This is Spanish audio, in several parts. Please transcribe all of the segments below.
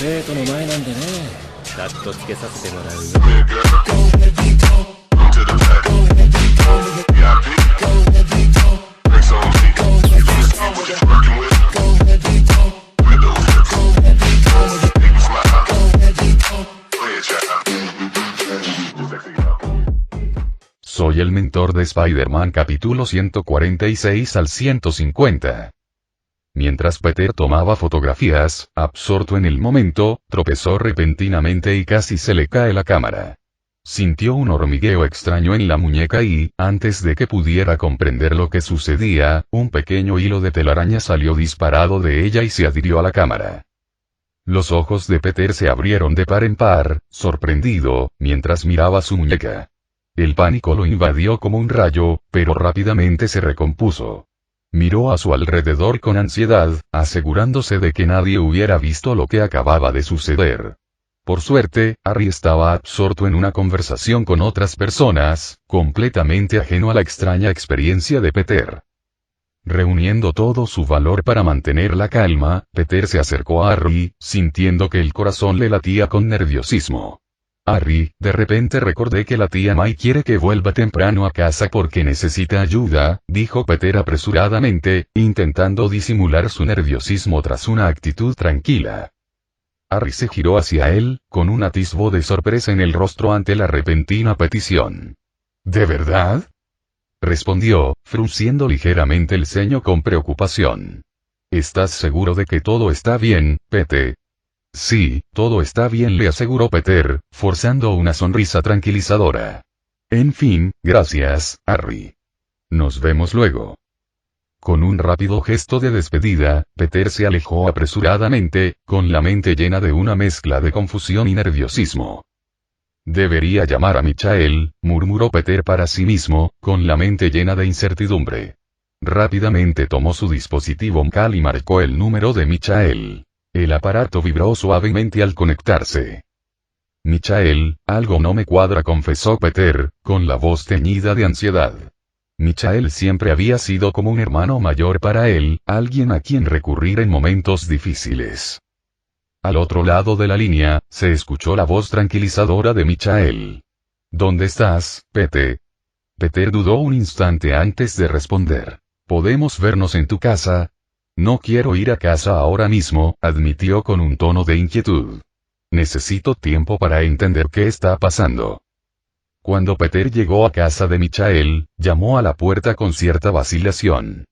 生徒の前なんでね。カットつけさせてもらうよ。Soy el mentor de Spider-Man capítulo 146 al 150. Mientras Peter tomaba fotografías, absorto en el momento, tropezó repentinamente y casi se le cae la cámara. Sintió un hormigueo extraño en la muñeca y, antes de que pudiera comprender lo que sucedía, un pequeño hilo de telaraña salió disparado de ella y se adhirió a la cámara. Los ojos de Peter se abrieron de par en par, sorprendido, mientras miraba su muñeca. El pánico lo invadió como un rayo, pero rápidamente se recompuso. Miró a su alrededor con ansiedad, asegurándose de que nadie hubiera visto lo que acababa de suceder. Por suerte, Harry estaba absorto en una conversación con otras personas, completamente ajeno a la extraña experiencia de Peter. Reuniendo todo su valor para mantener la calma, Peter se acercó a Harry, sintiendo que el corazón le latía con nerviosismo. Harry, de repente recordé que la tía May quiere que vuelva temprano a casa porque necesita ayuda, dijo Peter apresuradamente, intentando disimular su nerviosismo tras una actitud tranquila. Harry se giró hacia él, con un atisbo de sorpresa en el rostro ante la repentina petición. ¿De verdad?, respondió, frunciendo ligeramente el ceño con preocupación. ¿Estás seguro de que todo está bien, Pete? Sí, todo está bien, le aseguró Peter, forzando una sonrisa tranquilizadora. En fin, gracias, Harry. Nos vemos luego. Con un rápido gesto de despedida, Peter se alejó apresuradamente, con la mente llena de una mezcla de confusión y nerviosismo. Debería llamar a Michael, murmuró Peter para sí mismo, con la mente llena de incertidumbre. Rápidamente tomó su dispositivo MCAL y marcó el número de Michael. El aparato vibró suavemente al conectarse. Michael, algo no me cuadra, confesó Peter, con la voz teñida de ansiedad. Michael siempre había sido como un hermano mayor para él, alguien a quien recurrir en momentos difíciles. Al otro lado de la línea, se escuchó la voz tranquilizadora de Michael. ¿Dónde estás, Pete? Peter dudó un instante antes de responder. ¿Podemos vernos en tu casa? No quiero ir a casa ahora mismo, admitió con un tono de inquietud. Necesito tiempo para entender qué está pasando. Cuando Peter llegó a casa de Michael, llamó a la puerta con cierta vacilación.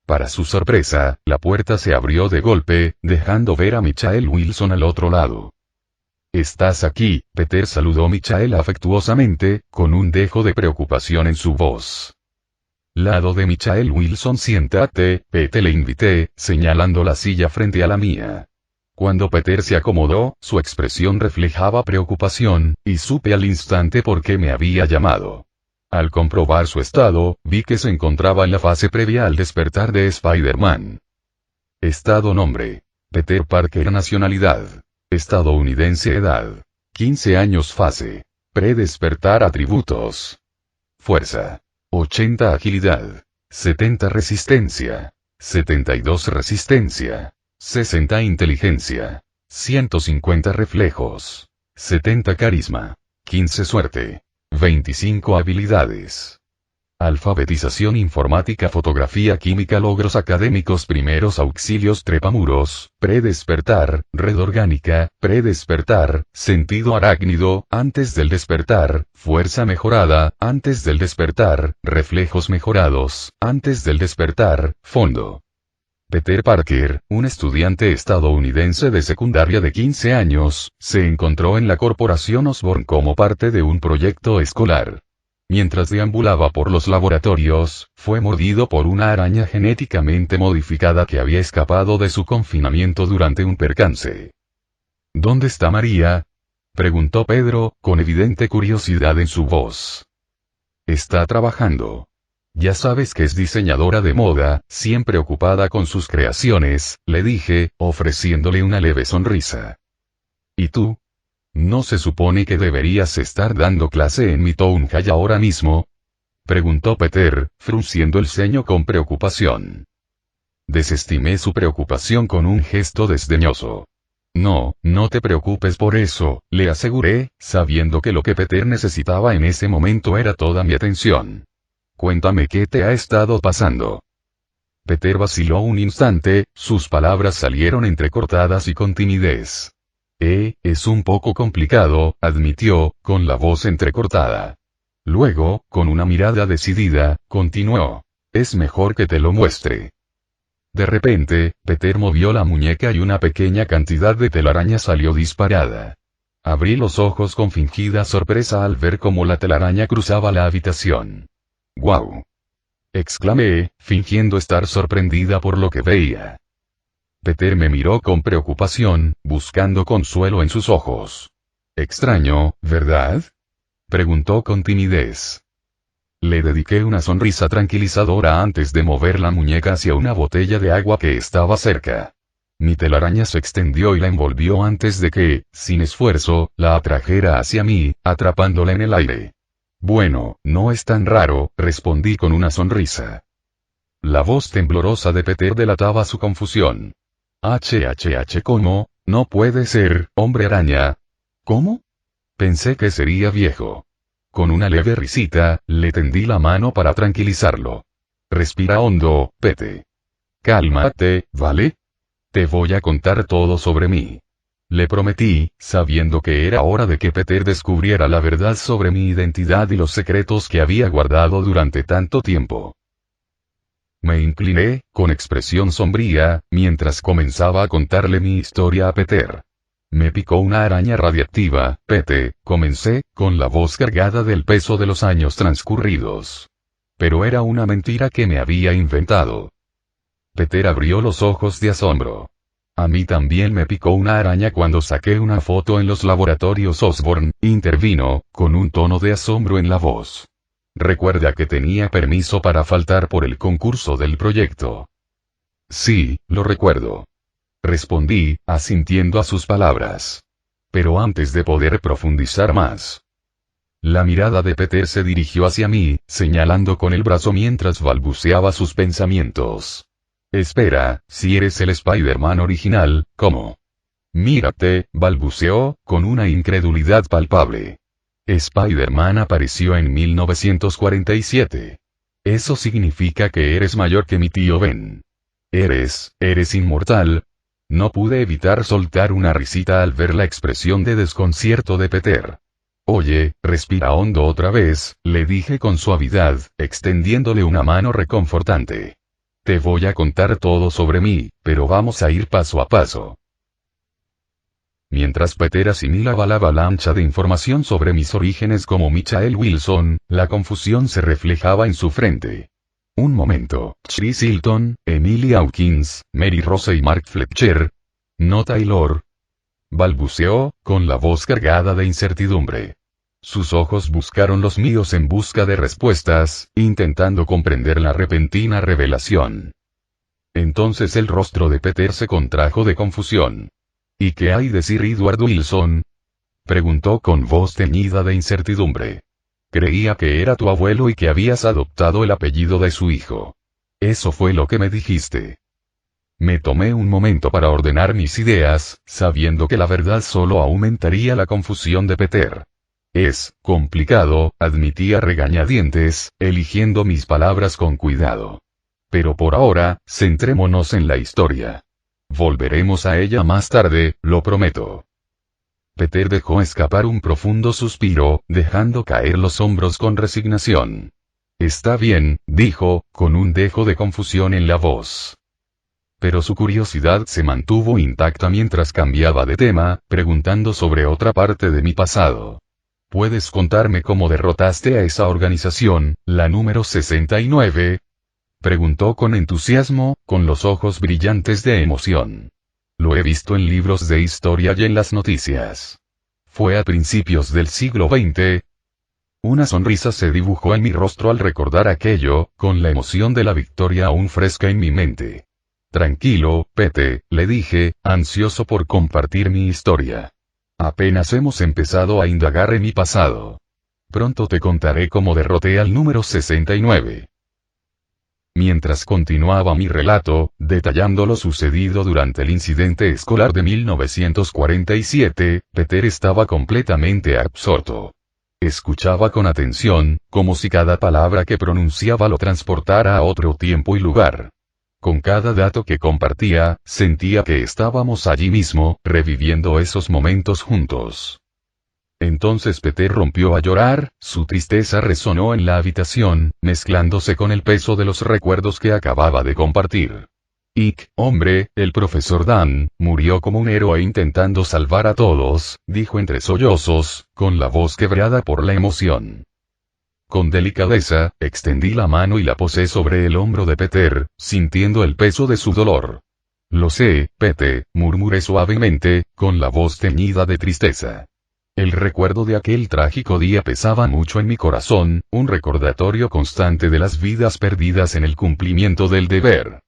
Para su sorpresa, la puerta se abrió de golpe, dejando ver a Michael Wilson al otro lado. ¿Estás aquí?, Peter saludó a Michael afectuosamente, con un dejo de preocupación en su voz. Lado de Michael Wilson. Siéntate, Pete, le invité, señalando la silla frente a la mía. Cuando Peter se acomodó, su expresión reflejaba preocupación, y supe al instante por qué me había llamado. Al comprobar su estado, vi que se encontraba en la fase previa al despertar de Spider-Man. Estado: nombre: Peter Parker. Nacionalidad: estadounidense. Edad: 15 años. Fase: predespertar. Atributos: fuerza: 80 agilidad, 70 resistencia, 72 resistencia, 60 inteligencia, 150 reflejos, 70 carisma, 15 suerte, 25 habilidades. Alfabetización, informática, fotografía, química, logros académicos, primeros auxilios, trepamuros, predespertar, red orgánica, predespertar, sentido arácnido, antes del despertar, fuerza mejorada, antes del despertar, reflejos mejorados, antes del despertar, fondo. Peter Parker, un estudiante estadounidense de secundaria de 15 años, se encontró en la corporación Osborn como parte de un proyecto escolar. Mientras deambulaba por los laboratorios, fue mordido por una araña genéticamente modificada que había escapado de su confinamiento durante un percance. ¿Dónde está María?, preguntó Pedro, con evidente curiosidad en su voz. Está trabajando. Ya sabes que es diseñadora de moda, siempre ocupada con sus creaciones, le dije, ofreciéndole una leve sonrisa. ¿Y tú? ¿No se supone que deberías estar dando clase en mi Town Hall ahora mismo?, preguntó Peter, frunciendo el ceño con preocupación. Desestimé su preocupación con un gesto desdeñoso. No, no te preocupes por eso, le aseguré, sabiendo que lo que Peter necesitaba en ese momento era toda mi atención. Cuéntame qué te ha estado pasando. Peter vaciló un instante, sus palabras salieron entrecortadas y con timidez. Es un poco complicado, admitió, con la voz entrecortada. Luego, con una mirada decidida, continuó. Es mejor que te lo muestre. De repente, Peter movió la muñeca y una pequeña cantidad de telaraña salió disparada. Abrí los ojos con fingida sorpresa al ver cómo la telaraña cruzaba la habitación. ¡Guau! Exclamé, fingiendo estar sorprendida por lo que veía. Peter me miró con preocupación, buscando consuelo en sus ojos. Extraño, ¿verdad? Preguntó con timidez. Le dediqué una sonrisa tranquilizadora antes de mover la muñeca hacia una botella de agua que estaba cerca. Mi telaraña se extendió y la envolvió antes de que, sin esfuerzo, la atrajera hacia mí, atrapándola en el aire. Bueno, no es tan raro, respondí con una sonrisa. La voz temblorosa de Peter delataba su confusión. ¿Cómo? No puede ser, hombre araña. ¿Cómo? Pensé que sería viejo. Con una leve risita, le tendí la mano para tranquilizarlo. Respira hondo, Pete. Cálmate, ¿vale? Te voy a contar todo sobre mí. Le prometí, sabiendo que era hora de que Peter descubriera la verdad sobre mi identidad y los secretos que había guardado durante tanto tiempo. Me incliné, con expresión sombría, mientras comenzaba a contarle mi historia a Peter. Me picó una araña radiactiva, Pete, comencé, con la voz cargada del peso de los años transcurridos. Pero era una mentira que me había inventado. Peter abrió los ojos de asombro. A mí también me picó una araña cuando saqué una foto en los laboratorios Osborn, intervino, con un tono de asombro en la voz. Recuerda que tenía permiso para faltar por el concurso del proyecto. Sí, lo recuerdo. Respondí, asintiendo a sus palabras. Pero antes de poder profundizar más. La mirada de Peter se dirigió hacia mí, señalando con el brazo mientras balbuceaba sus pensamientos. Espera, si eres el Spider-Man original, ¿cómo? Mírate, balbuceó, con una incredulidad palpable. Spider-Man apareció en 1947. Eso significa que eres mayor que mi tío Ben. Eres inmortal. No pude evitar soltar una risita al ver la expresión de desconcierto de Peter. Oye, respira hondo otra vez, le dije con suavidad, extendiéndole una mano reconfortante. Te voy a contar todo sobre mí, pero vamos a ir paso a paso. Mientras Peter asimilaba la avalancha de información sobre mis orígenes como Michael Wilson, la confusión se reflejaba en su frente. Un momento, Chris Hilton, Emily Hawkins, Mary Rose y Mark Fletcher. No Taylor. Balbuceó, con la voz cargada de incertidumbre. Sus ojos buscaron los míos en busca de respuestas, intentando comprender la repentina revelación. Entonces el rostro de Peter se contrajo de confusión. ¿Y qué hay de Sir Edward Wilson? Preguntó con voz teñida de incertidumbre. Creía que era tu abuelo y que habías adoptado el apellido de su hijo. Eso fue lo que me dijiste. Me tomé un momento para ordenar mis ideas, sabiendo que la verdad solo aumentaría la confusión de Peter. Es complicado, admití a regañadientes, eligiendo mis palabras con cuidado. Pero por ahora, centrémonos en la historia. Volveremos a ella más tarde, lo prometo. Peter dejó escapar un profundo suspiro, dejando caer los hombros con resignación. Está bien, dijo, con un dejo de confusión en la voz. Pero su curiosidad se mantuvo intacta mientras cambiaba de tema, preguntando sobre otra parte de mi pasado. ¿Puedes contarme cómo derrotaste a esa organización, la número 69? Preguntó con entusiasmo, con los ojos brillantes de emoción. Lo he visto en libros de historia y en las noticias. Fue a principios del siglo XX. Una sonrisa se dibujó en mi rostro al recordar aquello, con la emoción de la victoria aún fresca en mi mente. Tranquilo, Pete, le dije, ansioso por compartir mi historia. Apenas hemos empezado a indagar en mi pasado. Pronto te contaré cómo derroté al número 69. Mientras continuaba mi relato, detallando lo sucedido durante el incidente escolar de 1947, Peter estaba completamente absorto. Escuchaba con atención, como si cada palabra que pronunciaba lo transportara a otro tiempo y lugar. Con cada dato que compartía, sentía que estábamos allí mismo, reviviendo esos momentos juntos. Entonces Peter rompió a llorar, su tristeza resonó en la habitación, mezclándose con el peso de los recuerdos que acababa de compartir. Hombre, el profesor Dan, murió como un héroe intentando salvar a todos, dijo entre sollozos, con la voz quebrada por la emoción. Con delicadeza, extendí la mano y la posé sobre el hombro de Peter, sintiendo el peso de su dolor. Lo sé, Pete, murmuré suavemente, con la voz teñida de tristeza. El recuerdo de aquel trágico día pesaba mucho en mi corazón, un recordatorio constante de las vidas perdidas en el cumplimiento del deber.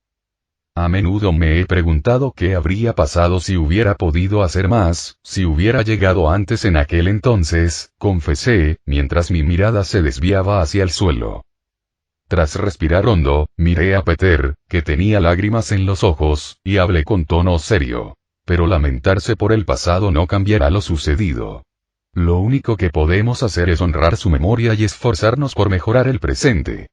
A menudo me he preguntado qué habría pasado si hubiera podido hacer más, si hubiera llegado antes en aquel entonces, confesé, mientras mi mirada se desviaba hacia el suelo. Tras respirar hondo, miré a Peter, que tenía lágrimas en los ojos, y hablé con tono serio. Pero lamentarse por el pasado no cambiará lo sucedido. Lo único que podemos hacer es honrar su memoria y esforzarnos por mejorar el presente.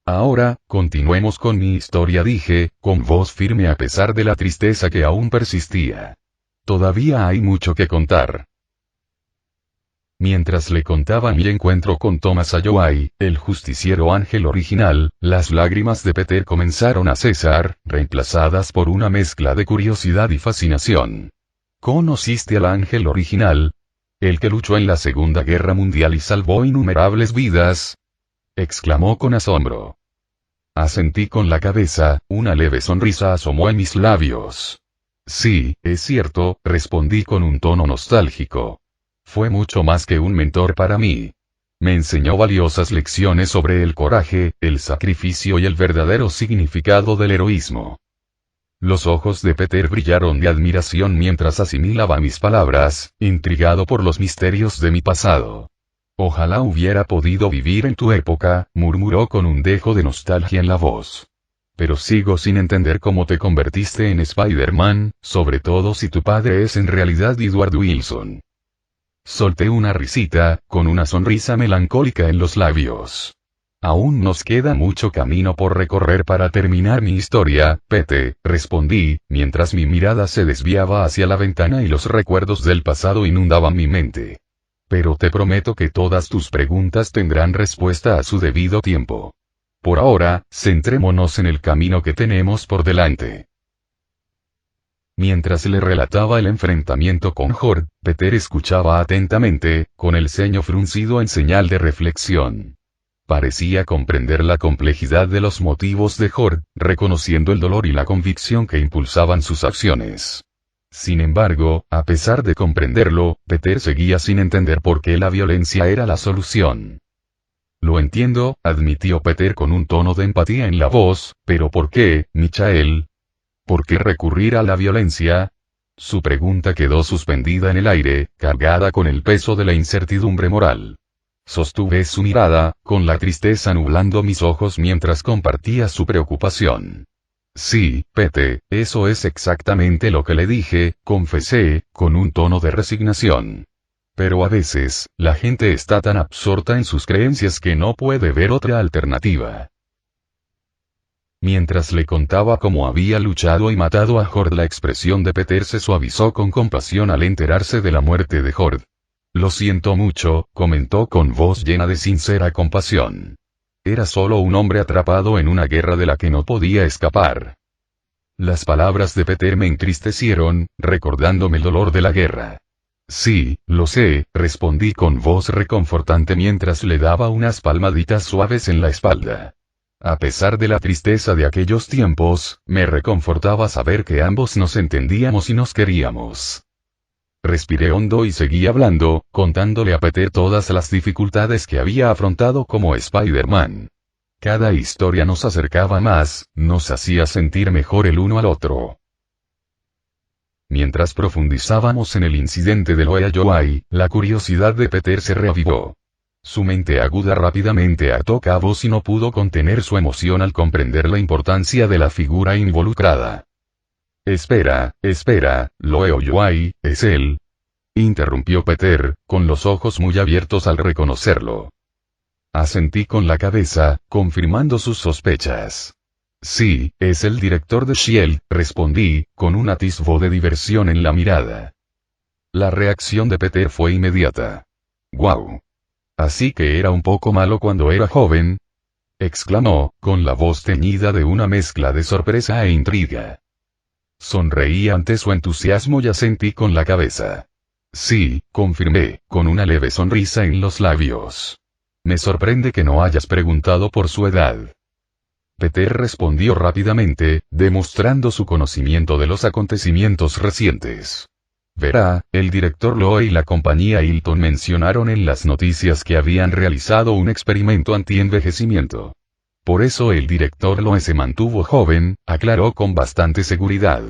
Ahora, continuemos con mi historia, dije, con voz firme a pesar de la tristeza que aún persistía. Todavía hay mucho que contar. Mientras le contaba mi encuentro con Thomas Alloway, el justiciero ángel original, las lágrimas de Peter comenzaron a cesar, reemplazadas por una mezcla de curiosidad y fascinación. ¿Conociste al ángel original? ¿El que luchó en la Segunda Guerra Mundial y salvó innumerables vidas? Exclamó con asombro. Asentí con la cabeza, una leve sonrisa asomó en mis labios. Sí, es cierto, respondí con un tono nostálgico. Fue mucho más que un mentor para mí. Me enseñó valiosas lecciones sobre el coraje, el sacrificio y el verdadero significado del heroísmo. Los ojos de Peter brillaron de admiración mientras asimilaba mis palabras, intrigado por los misterios de mi pasado. Ojalá hubiera podido vivir en tu época, murmuró con un dejo de nostalgia en la voz. Pero sigo sin entender cómo te convertiste en Spider-Man, sobre todo si tu padre es en realidad Edward Wilson. Solté una risita, con una sonrisa melancólica en los labios. Aún nos queda mucho camino por recorrer para terminar mi historia, Pete, respondí, mientras mi mirada se desviaba hacia la ventana y los recuerdos del pasado inundaban mi mente. Pero te prometo que todas tus preguntas tendrán respuesta a su debido tiempo. Por ahora, centrémonos en el camino que tenemos por delante. Mientras le relataba el enfrentamiento con Horde, Peter escuchaba atentamente, con el ceño fruncido en señal de reflexión. Parecía comprender la complejidad de los motivos de Horde, reconociendo el dolor y la convicción que impulsaban sus acciones. Sin embargo, a pesar de comprenderlo, Peter seguía sin entender por qué la violencia era la solución. Lo entiendo, admitió Peter con un tono de empatía en la voz, pero ¿por qué, Michael? ¿Por qué recurrir a la violencia? Su pregunta quedó suspendida en el aire, cargada con el peso de la incertidumbre moral. Sostuve su mirada, con la tristeza nublando mis ojos mientras compartía su preocupación. Sí, Pete, eso es exactamente lo que le dije, confesé, con un tono de resignación. Pero a veces, la gente está tan absorta en sus creencias que no puede ver otra alternativa. Mientras le contaba cómo había luchado y matado a Horde, la expresión de Peter se suavizó con compasión al enterarse de la muerte de Horde. Lo siento mucho, comentó con voz llena de sincera compasión. Era solo un hombre atrapado en una guerra de la que no podía escapar. Las palabras de Peter me entristecieron, recordándome el dolor de la guerra. Sí, lo sé, respondí con voz reconfortante mientras le daba unas palmaditas suaves en la espalda. A pesar de la tristeza de aquellos tiempos, me reconfortaba saber que ambos nos entendíamos y nos queríamos. Respiré hondo y seguí hablando, contándole a Peter todas las dificultades que había afrontado como Spider-Man. Cada historia nos acercaba más, nos hacía sentir mejor el uno al otro. Mientras profundizábamos en el incidente de Alloway, la curiosidad de Peter se reavivó. Su mente aguda rápidamente ató cabos y no pudo contener su emoción al comprender la importancia de la figura involucrada. Espera, Luo Yuai, ¿es él? Interrumpió Peter, con los ojos muy abiertos al reconocerlo. Asentí con la cabeza, confirmando sus sospechas. Sí, es el director de Shield, respondí, con un atisbo de diversión en la mirada. La reacción de Peter fue inmediata. ¡Guau! ¿Así que era un poco malo cuando era joven? Exclamó, con la voz teñida de una mezcla de sorpresa e intriga. Sonreí ante su entusiasmo y asentí con la cabeza. Sí, confirmé, con una leve sonrisa en los labios. Me sorprende que no hayas preguntado por su edad. Peter respondió rápidamente, demostrando su conocimiento de los acontecimientos recientes. Verá, el director Lowe y la compañía Hilton mencionaron en las noticias que habían realizado un experimento anti-envejecimiento. Por eso el director Lowe se mantuvo joven, aclaró con bastante seguridad.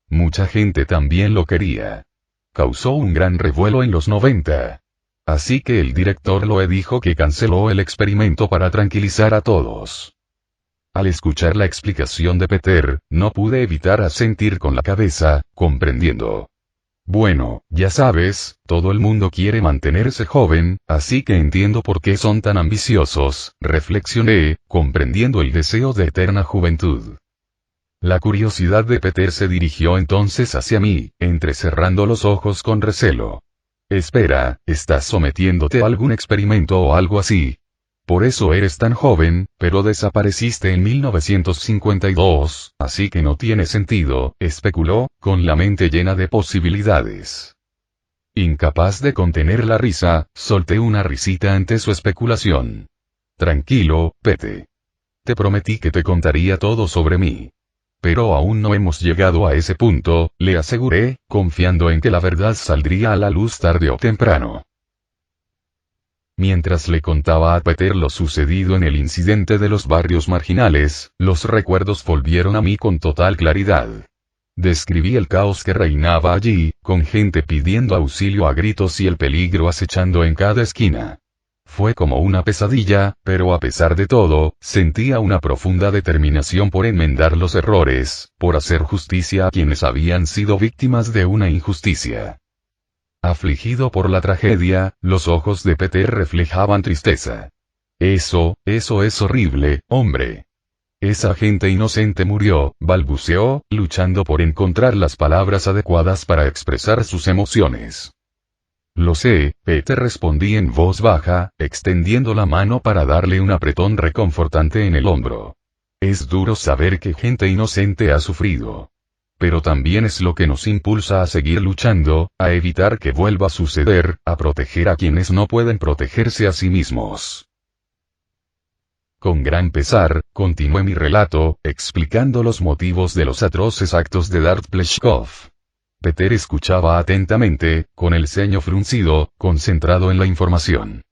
Mucha gente también lo quería. Causó un gran revuelo en los 90. Así que el director Lowe dijo que canceló el experimento para tranquilizar a todos. Al escuchar la explicación de Peter, no pude evitar asentir con la cabeza, comprendiendo. Bueno, ya sabes, todo el mundo quiere mantenerse joven, así que entiendo por qué son tan ambiciosos, reflexioné, comprendiendo el deseo de eterna juventud. La curiosidad de Peter se dirigió entonces hacia mí, entrecerrando los ojos con recelo. Espera, ¿estás sometiéndote a algún experimento o algo así? Por eso eres tan joven, pero desapareciste en 1952, así que no tiene sentido, especuló, con la mente llena de posibilidades. Incapaz de contener la risa, solté una risita ante su especulación. Tranquilo, Pete. Te prometí que te contaría todo sobre mí. Pero aún no hemos llegado a ese punto, le aseguré, confiando en que la verdad saldría a la luz tarde o temprano. Mientras le contaba a Peter lo sucedido en el incidente de los barrios marginales, los recuerdos volvieron a mí con total claridad. Describí el caos que reinaba allí, con gente pidiendo auxilio a gritos y el peligro acechando en cada esquina. Fue como una pesadilla, pero a pesar de todo, sentía una profunda determinación por enmendar los errores, por hacer justicia a quienes habían sido víctimas de una injusticia. Afligido por la tragedia, los ojos de Peter reflejaban tristeza. Eso es horrible, hombre. Esa gente inocente murió, balbuceó, luchando por encontrar las palabras adecuadas para expresar sus emociones. Lo sé, Peter, respondí en voz baja, extendiendo la mano para darle un apretón reconfortante en el hombro. Es duro saber que gente inocente ha sufrido. Pero también es lo que nos impulsa a seguir luchando, a evitar que vuelva a suceder, a proteger a quienes no pueden protegerse a sí mismos. Con gran pesar, continué mi relato, explicando los motivos de los atroces actos de Dart Pleshkov. Peter escuchaba atentamente, con el ceño fruncido, concentrado en la información.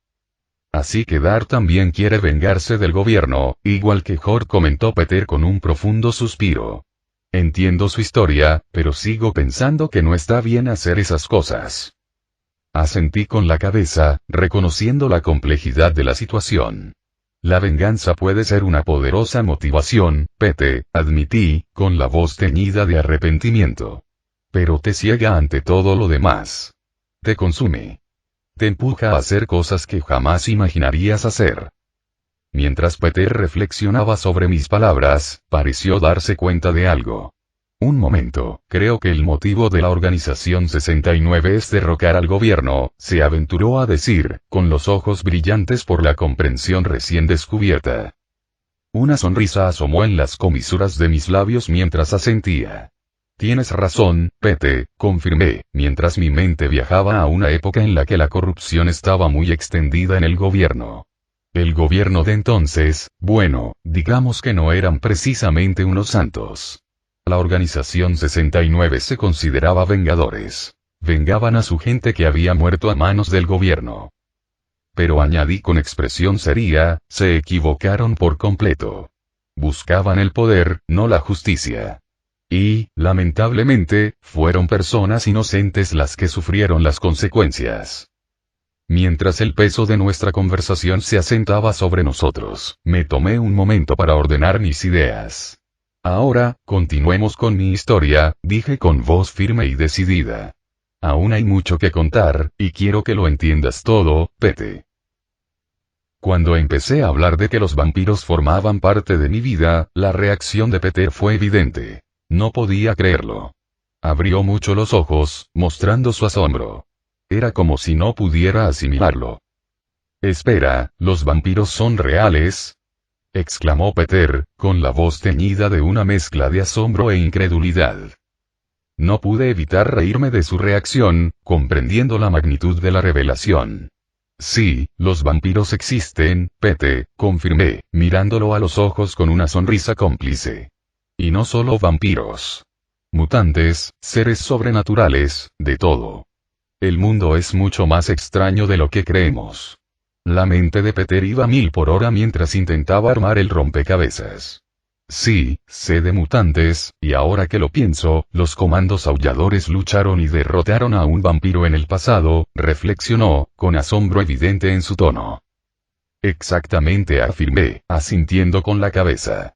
Así que Dart también quiere vengarse del gobierno, igual que Hort, comentó Peter con un profundo suspiro. Entiendo su historia, pero sigo pensando que no está bien hacer esas cosas. Asentí con la cabeza, reconociendo la complejidad de la situación. La venganza puede ser una poderosa motivación, Pete, admití, con la voz teñida de arrepentimiento. Pero te ciega ante todo lo demás. Te consume. Te empuja a hacer cosas que jamás imaginarías hacer. Mientras Peter reflexionaba sobre mis palabras, pareció darse cuenta de algo. Un momento, creo que el motivo de la Organización 69 es derrocar al gobierno, se aventuró a decir, con los ojos brillantes por la comprensión recién descubierta. Una sonrisa asomó en las comisuras de mis labios mientras asentía. Tienes razón, Pete, confirmé, mientras mi mente viajaba a una época en la que la corrupción estaba muy extendida en el gobierno. El gobierno de entonces, bueno, digamos que no eran precisamente unos santos. La Organización 69 se consideraba vengadores. Vengaban a su gente que había muerto a manos del gobierno. Pero añadí con expresión seria, se equivocaron por completo. Buscaban el poder, no la justicia. Y, lamentablemente, fueron personas inocentes las que sufrieron las consecuencias. Mientras el peso de nuestra conversación se asentaba sobre nosotros, me tomé un momento para ordenar mis ideas. Ahora, continuemos con mi historia, dije con voz firme y decidida. Aún hay mucho que contar, y quiero que lo entiendas todo, Pete. Cuando empecé a hablar de que los vampiros formaban parte de mi vida, la reacción de Peter fue evidente. No podía creerlo. Abrió mucho los ojos, mostrando su asombro. Era como si no pudiera asimilarlo. Espera, ¿los vampiros son reales? Exclamó Peter, con la voz teñida de una mezcla de asombro e incredulidad. No pude evitar reírme de su reacción, comprendiendo la magnitud de la revelación. Sí, los vampiros existen, Pete, confirmé, mirándolo a los ojos con una sonrisa cómplice. Y no solo vampiros. Mutantes, seres sobrenaturales, de todo. El mundo es mucho más extraño de lo que creemos. La mente de Peter iba a 1000 por hora mientras intentaba armar el rompecabezas. Sí, sé de mutantes, y ahora que lo pienso, los comandos aulladores lucharon y derrotaron a un vampiro en el pasado, reflexionó, con asombro evidente en su tono. Exactamente, afirmé, asintiendo con la cabeza.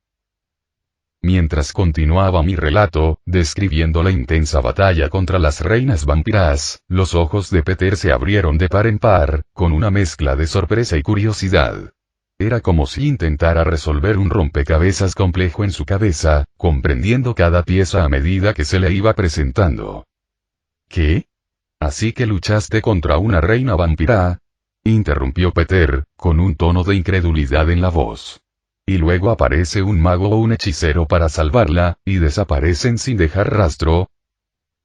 Mientras continuaba mi relato, describiendo la intensa batalla contra las reinas vampiras, los ojos de Peter se abrieron de par en par, con una mezcla de sorpresa y curiosidad. Era como si intentara resolver un rompecabezas complejo en su cabeza, comprendiendo cada pieza a medida que se le iba presentando. ¿Qué? ¿Así que luchaste contra una reina vampira? Interrumpió Peter, con un tono de incredulidad en la voz. Y luego aparece un mago o un hechicero para salvarla, y desaparecen sin dejar rastro.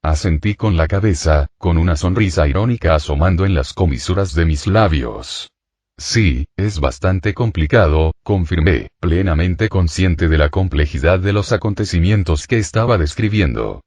Asentí con la cabeza, con una sonrisa irónica asomando en las comisuras de mis labios. Sí, es bastante complicado, confirmé, plenamente consciente de la complejidad de los acontecimientos que estaba describiendo.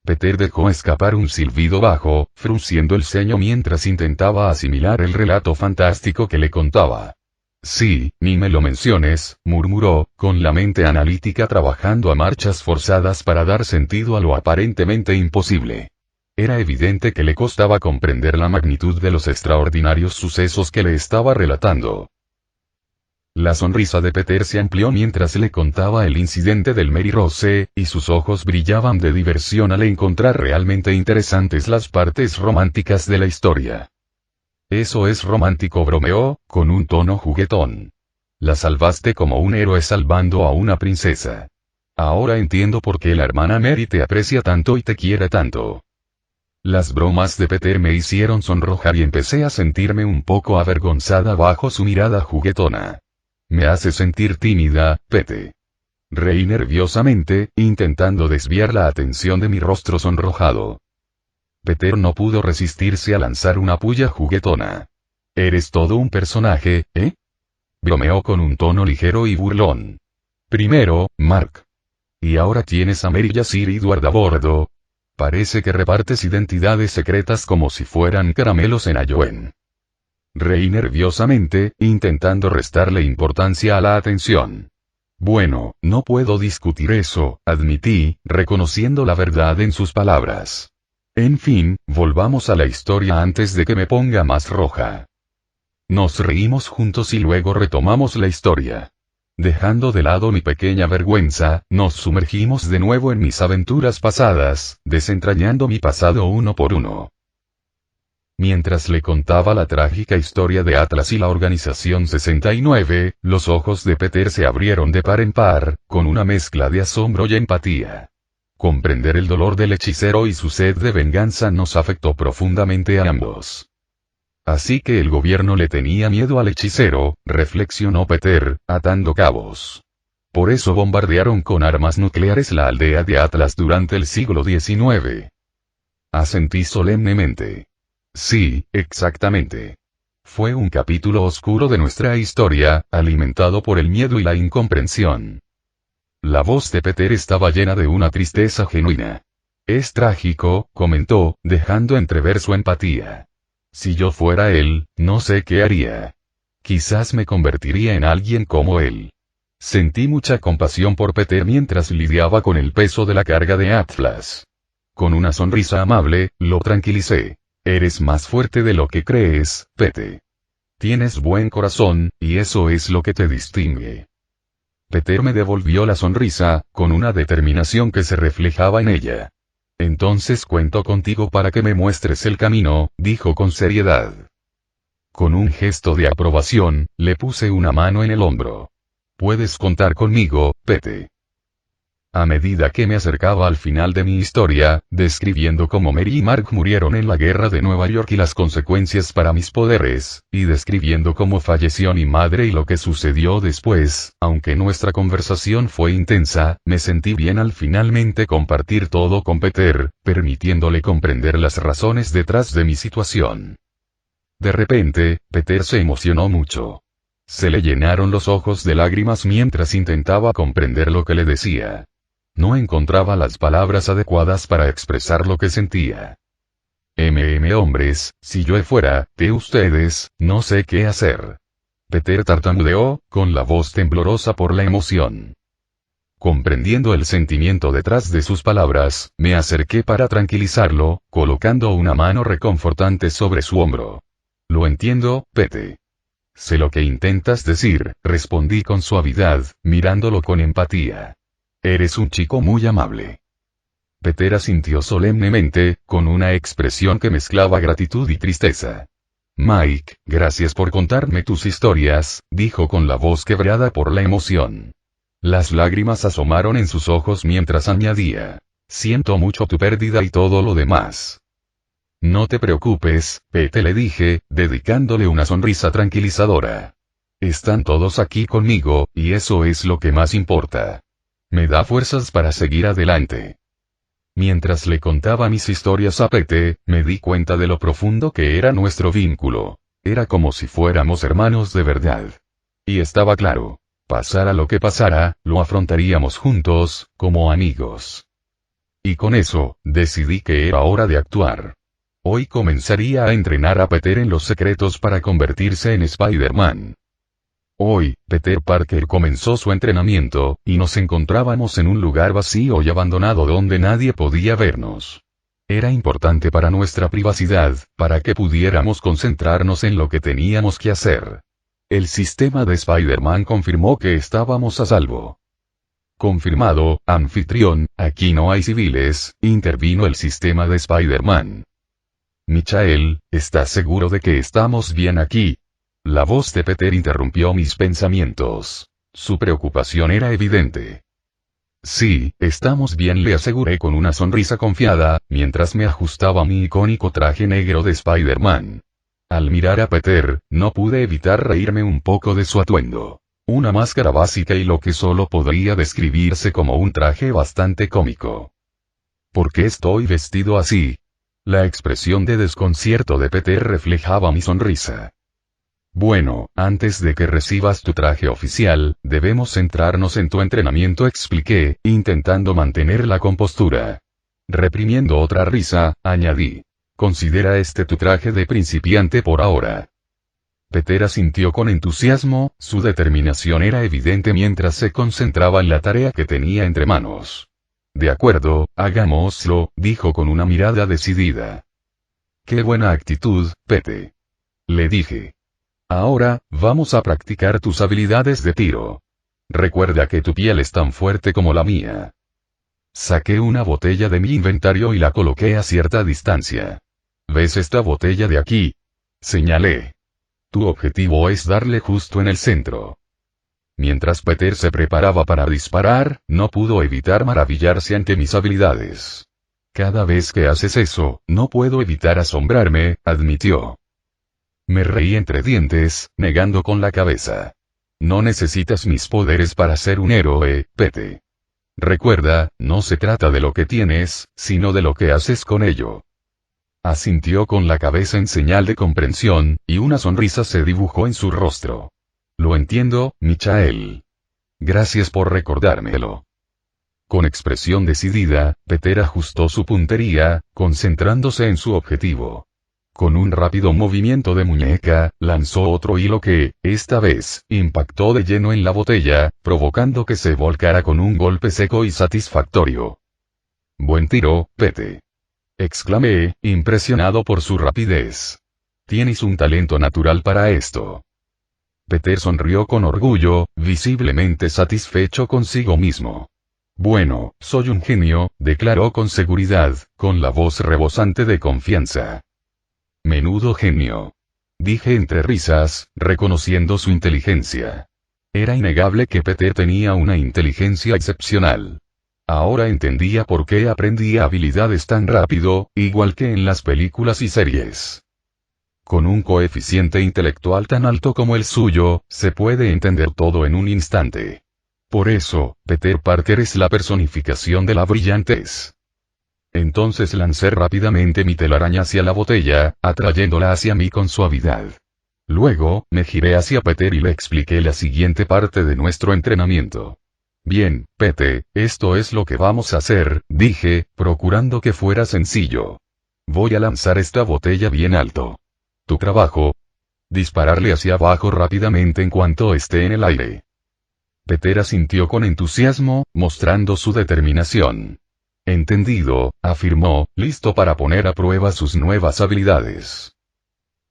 Peter dejó escapar un silbido bajo, frunciendo el ceño mientras intentaba asimilar el relato fantástico que le contaba. Sí, ni me lo menciones, murmuró, con la mente analítica trabajando a marchas forzadas para dar sentido a lo aparentemente imposible. Era evidente que le costaba comprender la magnitud de los extraordinarios sucesos que le estaba relatando. La sonrisa de Peter se amplió mientras le contaba el incidente del Mary Rose, y sus ojos brillaban de diversión al encontrar realmente interesantes las partes románticas de la historia. Eso es romántico, bromeó, con un tono juguetón. La salvaste como un héroe salvando a una princesa. Ahora entiendo por qué la hermana Mary te aprecia tanto y te quiere tanto. Las bromas de Peter me hicieron sonrojar y empecé a sentirme un poco avergonzada bajo su mirada juguetona. Me hace sentir tímida, Pete. Reí nerviosamente, intentando desviar la atención de mi rostro sonrojado. Peter no pudo resistirse a lanzar una puya juguetona. Eres todo un personaje, ¿eh? Bromeó con un tono ligero y burlón. Primero, Mark. Y ahora tienes a Mary y a Sir Edward a bordo. Parece que repartes identidades secretas como si fueran caramelos en Ayoen. Reí nerviosamente, intentando restarle importancia a la atención. Bueno, no puedo discutir eso, admití, reconociendo la verdad en sus palabras. En fin, volvamos a la historia antes de que me ponga más roja. Nos reímos juntos y luego retomamos la historia. Dejando de lado mi pequeña vergüenza, nos sumergimos de nuevo en mis aventuras pasadas, desentrañando mi pasado uno por uno. Mientras le contaba la trágica historia de Atlas y la Organización 69, los ojos de Peter se abrieron de par en par, con una mezcla de asombro y empatía. Comprender el dolor del hechicero y su sed de venganza nos afectó profundamente a ambos. Así que el gobierno le tenía miedo al hechicero, reflexionó Peter, atando cabos. Por eso bombardearon con armas nucleares la aldea de Atlas durante el siglo XIX. Asentí solemnemente. Sí, exactamente. Fue un capítulo oscuro de nuestra historia, alimentado por el miedo y la incomprensión. La voz de Peter estaba llena de una tristeza genuina. Es trágico, comentó, dejando entrever su empatía. Si yo fuera él, no sé qué haría. Quizás me convertiría en alguien como él. Sentí mucha compasión por Peter mientras lidiaba con el peso de la carga de Atlas. Con una sonrisa amable, lo tranquilicé. Eres más fuerte de lo que crees, Pete. Tienes buen corazón, y eso es lo que te distingue. Peter me devolvió la sonrisa, con una determinación que se reflejaba en ella. Entonces cuento contigo para que me muestres el camino, dijo con seriedad. Con un gesto de aprobación, le puse una mano en el hombro. Puedes contar conmigo, Pete. A medida que me acercaba al final de mi historia, describiendo cómo Mary y Mark murieron en la guerra de Nueva York y las consecuencias para mis poderes, y describiendo cómo falleció mi madre y lo que sucedió después, aunque nuestra conversación fue intensa, me sentí bien al finalmente compartir todo con Peter, permitiéndole comprender las razones detrás de mi situación. De repente, Peter se emocionó mucho. Se le llenaron los ojos de lágrimas mientras intentaba comprender lo que le decía. No encontraba las palabras adecuadas para expresar lo que sentía. Hombres, si yo fuera de ustedes, no sé qué hacer. Peter tartamudeó, con la voz temblorosa por la emoción. Comprendiendo el sentimiento detrás de sus palabras, me acerqué para tranquilizarlo, colocando una mano reconfortante sobre su hombro. Lo entiendo, Pete. Sé lo que intentas decir, respondí con suavidad, mirándolo con empatía. Eres un chico muy amable. Peter asintió solemnemente, con una expresión que mezclaba gratitud y tristeza. Mike, gracias por contarme tus historias, dijo con la voz quebrada por la emoción. Las lágrimas asomaron en sus ojos mientras añadía. Siento mucho tu pérdida y todo lo demás. No te preocupes, Pete, le dije, dedicándole una sonrisa tranquilizadora. Están todos aquí conmigo, y eso es lo que más importa. Me da fuerzas para seguir adelante. Mientras le contaba mis historias a Pete, me di cuenta de lo profundo que era nuestro vínculo. Era como si fuéramos hermanos de verdad. Y estaba claro, pasara lo que pasara, lo afrontaríamos juntos, como amigos. Y con eso, decidí que era hora de actuar. Hoy comenzaría a entrenar a Peter en los secretos para convertirse en Spider-Man. Hoy, Peter Parker comenzó su entrenamiento, y nos encontrábamos en un lugar vacío y abandonado donde nadie podía vernos. Era importante para nuestra privacidad, para que pudiéramos concentrarnos en lo que teníamos que hacer. El sistema de Spider-Man confirmó que estábamos a salvo. Confirmado, anfitrión, aquí no hay civiles, intervino el sistema de Spider-Man. Michael, ¿estás seguro de que estamos bien aquí? La voz de Peter interrumpió mis pensamientos. Su preocupación era evidente. Sí, estamos bien, le aseguré con una sonrisa confiada, mientras me ajustaba mi icónico traje negro de Spider-Man. Al mirar a Peter, no pude evitar reírme un poco de su atuendo. Una máscara básica y lo que solo podría describirse como un traje bastante cómico. ¿Por qué estoy vestido así? La expresión de desconcierto de Peter reflejaba mi sonrisa. Bueno, antes de que recibas tu traje oficial, debemos centrarnos en tu entrenamiento, expliqué, intentando mantener la compostura. Reprimiendo otra risa, añadí. Considera este tu traje de principiante por ahora. Peter asintió con entusiasmo, su determinación era evidente mientras se concentraba en la tarea que tenía entre manos. De acuerdo, hagámoslo, dijo con una mirada decidida. Qué buena actitud, Pete. Le dije. Ahora, vamos a practicar tus habilidades de tiro. Recuerda que tu piel es tan fuerte como la mía. Saqué una botella de mi inventario y la coloqué a cierta distancia. ¿Ves esta botella de aquí? Señalé. Tu objetivo es darle justo en el centro. Mientras Peter se preparaba para disparar, no pudo evitar maravillarse ante mis habilidades. Cada vez que haces eso, no puedo evitar asombrarme, admitió. Me reí entre dientes, negando con la cabeza. No necesitas mis poderes para ser un héroe, Pete. Recuerda, no se trata de lo que tienes, sino de lo que haces con ello. Asintió con la cabeza en señal de comprensión, y una sonrisa se dibujó en su rostro. Lo entiendo, Michael. Gracias por recordármelo. Con expresión decidida, Peter ajustó su puntería, concentrándose en su objetivo. Con un rápido movimiento de muñeca, lanzó otro hilo que, esta vez, impactó de lleno en la botella, provocando que se volcara con un golpe seco y satisfactorio. Buen tiro, Pete. exclamé, impresionado por su rapidez. Tienes un talento natural para esto. Peter sonrió con orgullo, visiblemente satisfecho consigo mismo. Bueno, soy un genio, declaró con seguridad, con la voz rebosante de confianza. Menudo genio. Dije entre risas, reconociendo su inteligencia. Era innegable que Peter tenía una inteligencia excepcional. Ahora entendía por qué aprendía habilidades tan rápido, igual que en las películas y series. Con un coeficiente intelectual tan alto como el suyo, se puede entender todo en un instante. Por eso, Peter Parker es la personificación de la brillantez. Entonces lancé rápidamente mi telaraña hacia la botella, atrayéndola hacia mí con suavidad. Luego, me giré hacia Peter y le expliqué la siguiente parte de nuestro entrenamiento. Bien, Pete, esto es lo que vamos a hacer, dije, procurando que fuera sencillo. Voy a lanzar esta botella bien alto. Tu trabajo: dispararle hacia abajo rápidamente en cuanto esté en el aire. Peter asintió con entusiasmo, mostrando su determinación. Entendido, afirmó, listo para poner a prueba sus nuevas habilidades.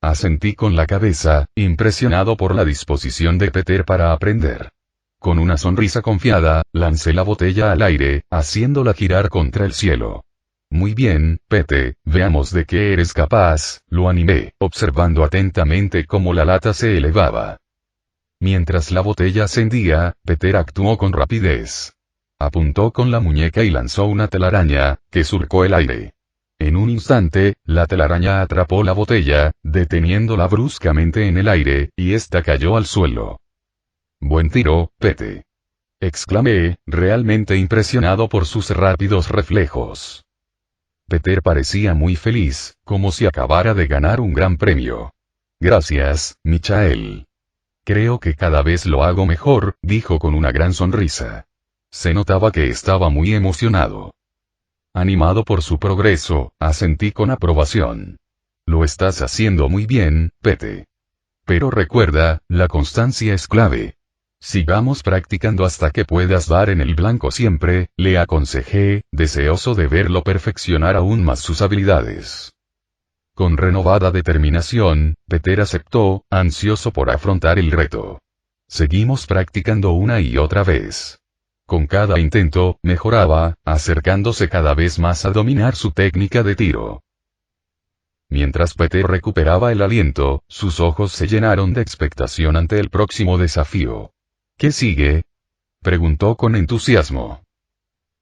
Asentí con la cabeza, impresionado por la disposición de Peter para aprender. Con una sonrisa confiada, lancé la botella al aire, haciéndola girar contra el cielo. Muy bien, Pete, veamos de qué eres capaz, lo animé, observando atentamente cómo la lata se elevaba. Mientras la botella ascendía, Peter actuó con rapidez. Apuntó con la muñeca y lanzó una telaraña, que surcó el aire. En un instante, la telaraña atrapó la botella, deteniéndola bruscamente en el aire, y ésta cayó al suelo. Buen tiro, Pete. Exclamé, realmente impresionado por sus rápidos reflejos. Peter parecía muy feliz, como si acabara de ganar un gran premio. Gracias, Michael. Creo que cada vez lo hago mejor, dijo con una gran sonrisa. Se notaba que estaba muy emocionado. Animado por su progreso, asentí con aprobación. Lo estás haciendo muy bien, Pete. Pero recuerda, la constancia es clave. Sigamos practicando hasta que puedas dar en el blanco siempre, le aconsejé, deseoso de verlo perfeccionar aún más sus habilidades. Con renovada determinación, Peter aceptó, ansioso por afrontar el reto. Seguimos practicando una y otra vez. Con cada intento, mejoraba, acercándose cada vez más a dominar su técnica de tiro. Mientras Peter recuperaba el aliento, sus ojos se llenaron de expectación ante el próximo desafío. ¿Qué sigue?, preguntó con entusiasmo.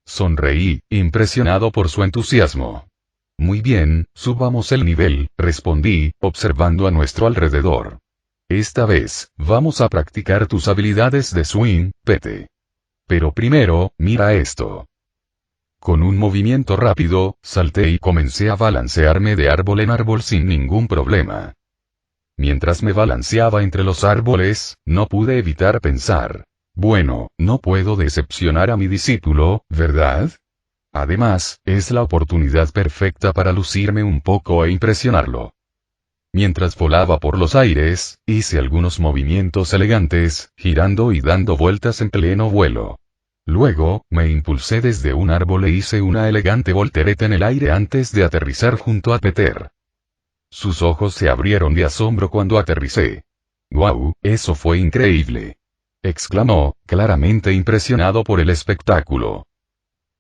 Sonreí, impresionado por su entusiasmo. Muy bien, subamos el nivel, respondí, observando a nuestro alrededor. Esta vez, vamos a practicar tus habilidades de swing, Pete. Pero primero, mira esto. Con un movimiento rápido, salté y comencé a balancearme de árbol en árbol sin ningún problema. Mientras me balanceaba entre los árboles, no pude evitar pensar: bueno, no puedo decepcionar a mi discípulo, ¿verdad? Además, es la oportunidad perfecta para lucirme un poco e impresionarlo. Mientras volaba por los aires, hice algunos movimientos elegantes, girando y dando vueltas en pleno vuelo. Luego, me impulsé desde un árbol e hice una elegante voltereta en el aire antes de aterrizar junto a Peter. Sus ojos se abrieron de asombro cuando aterricé. ¡Guau, eso fue increíble!, exclamó, claramente impresionado por el espectáculo.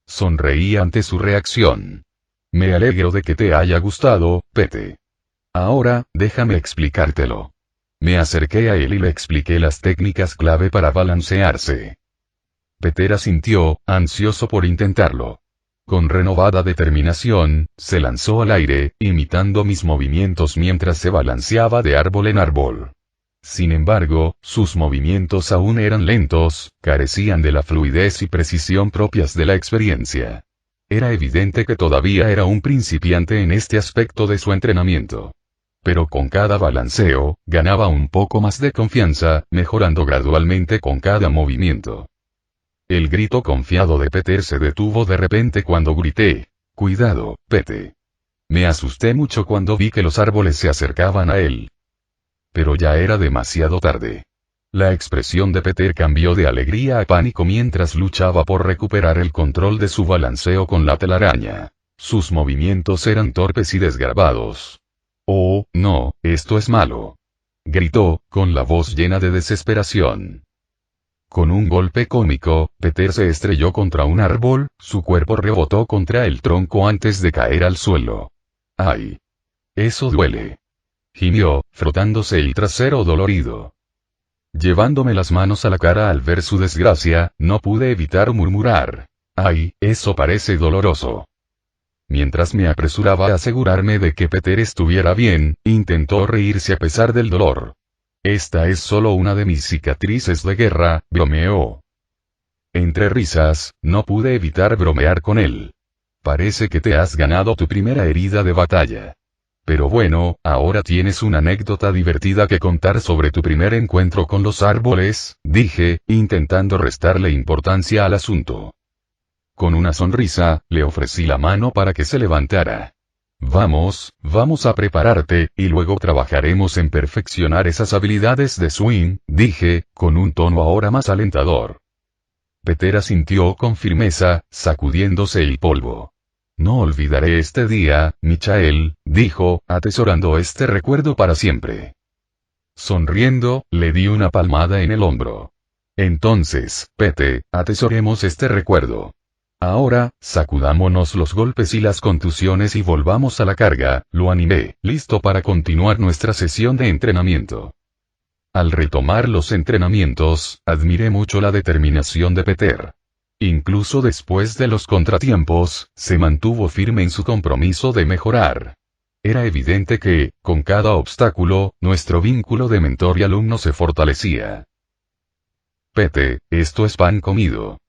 Sonreí ante su reacción. Me alegro de que te haya gustado, Pete. Ahora, déjame explicártelo. Me acerqué a él y le expliqué las técnicas clave para balancearse. Peter asintió, ansioso por intentarlo. Con renovada determinación, se lanzó al aire, imitando mis movimientos mientras se balanceaba de árbol en árbol. Sin embargo, sus movimientos aún eran lentos, carecían de la fluidez y precisión propias de la experiencia. Era evidente que todavía era un principiante en este aspecto de su entrenamiento. Pero con cada balanceo, ganaba un poco más de confianza, mejorando gradualmente con cada movimiento. El grito confiado de Peter se detuvo de repente cuando grité: «¡Cuidado, Pete!». Me asusté mucho cuando vi que los árboles se acercaban a él. Pero ya era demasiado tarde. La expresión de Peter cambió de alegría a pánico mientras luchaba por recuperar el control de su balanceo con la telaraña. Sus movimientos eran torpes y desgarbados. Oh, no, esto es malo. Gritó, con la voz llena de desesperación. Con un golpe cómico, Peter se estrelló contra un árbol, su cuerpo rebotó contra el tronco antes de caer al suelo. ¡Ay! Eso duele. Gimió, frotándose el trasero dolorido. Llevándome las manos a la cara al ver su desgracia, no pude evitar murmurar. ¡Ay, eso parece doloroso! Mientras me apresuraba a asegurarme de que Peter estuviera bien, intentó reírse a pesar del dolor. Esta es solo una de mis cicatrices de guerra, bromeó. Entre risas, no pude evitar bromear con él. Parece que te has ganado tu primera herida de batalla. Pero bueno, ahora tienes una anécdota divertida que contar sobre tu primer encuentro con los árboles, dije, intentando restarle importancia al asunto. Con una sonrisa, le ofrecí la mano para que se levantara. Vamos a prepararte, y luego trabajaremos en perfeccionar esas habilidades de swing, dije, con un tono ahora más alentador. Peter asintió con firmeza, sacudiéndose el polvo. No olvidaré este día, Michael, dijo, atesorando este recuerdo para siempre. Sonriendo, le di una palmada en el hombro. Entonces, Pete, atesoremos este recuerdo. Ahora, sacudámonos los golpes y las contusiones y volvamos a la carga, lo animé, listo para continuar nuestra sesión de entrenamiento. Al retomar los entrenamientos, admiré mucho la determinación de Peter. Incluso después de los contratiempos, se mantuvo firme en su compromiso de mejorar. Era evidente que, con cada obstáculo, nuestro vínculo de mentor y alumno se fortalecía. Pete, esto es pan comido.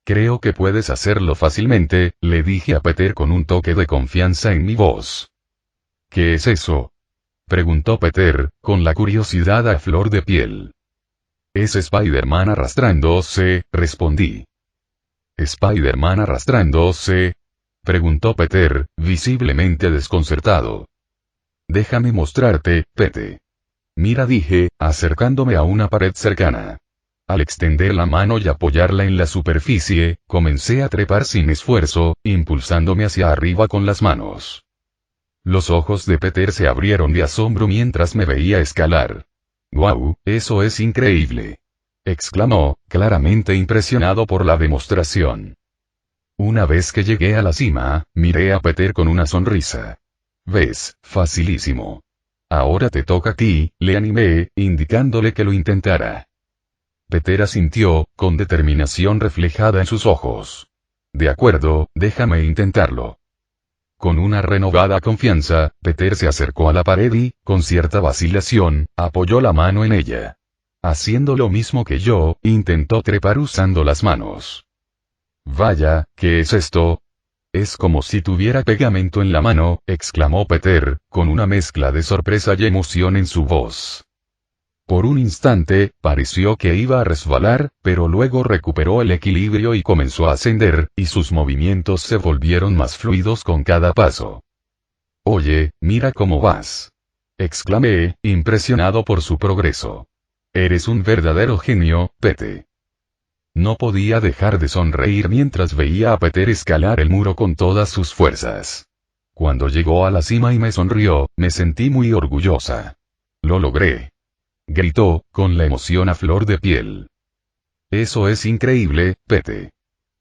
Creo que puedes hacerlo fácilmente, le dije a Peter con un toque de confianza en mi voz. ¿Qué es eso?, preguntó Peter, con la curiosidad a flor de piel. Es Spider-Man arrastrándose, respondí. ¿Spider-Man arrastrándose?, preguntó Peter, visiblemente desconcertado. Déjame mostrarte, Pete. Mira, dije, acercándome a una pared cercana. Al extender la mano y apoyarla en la superficie, comencé a trepar sin esfuerzo, impulsándome hacia arriba con las manos. Los ojos de Peter se abrieron de asombro mientras me veía escalar. ¡Guau, eso es increíble!, exclamó, claramente impresionado por la demostración. Una vez que llegué a la cima, miré a Peter con una sonrisa. ¿Ves? Facilísimo. Ahora te toca a ti, le animé, indicándole que lo intentara. Peter asintió, con determinación reflejada en sus ojos. De acuerdo, déjame intentarlo. Con una renovada confianza, Peter se acercó a la pared y, con cierta vacilación, apoyó la mano en ella. Haciendo lo mismo que yo, intentó trepar usando las manos. Vaya, ¿qué es esto? Es como si tuviera pegamento en la mano, exclamó Peter, con una mezcla de sorpresa y emoción en su voz. Por un instante, pareció que iba a resbalar, pero luego recuperó el equilibrio y comenzó a ascender, y sus movimientos se volvieron más fluidos con cada paso. Oye, mira cómo vas, exclamé, impresionado por su progreso. Eres un verdadero genio, Pete. No podía dejar de sonreír mientras veía a Peter escalar el muro con todas sus fuerzas. Cuando llegó a la cima y me sonrió, me sentí muy orgullosa. Lo logré, gritó, con la emoción a flor de piel. Eso es increíble, Pete,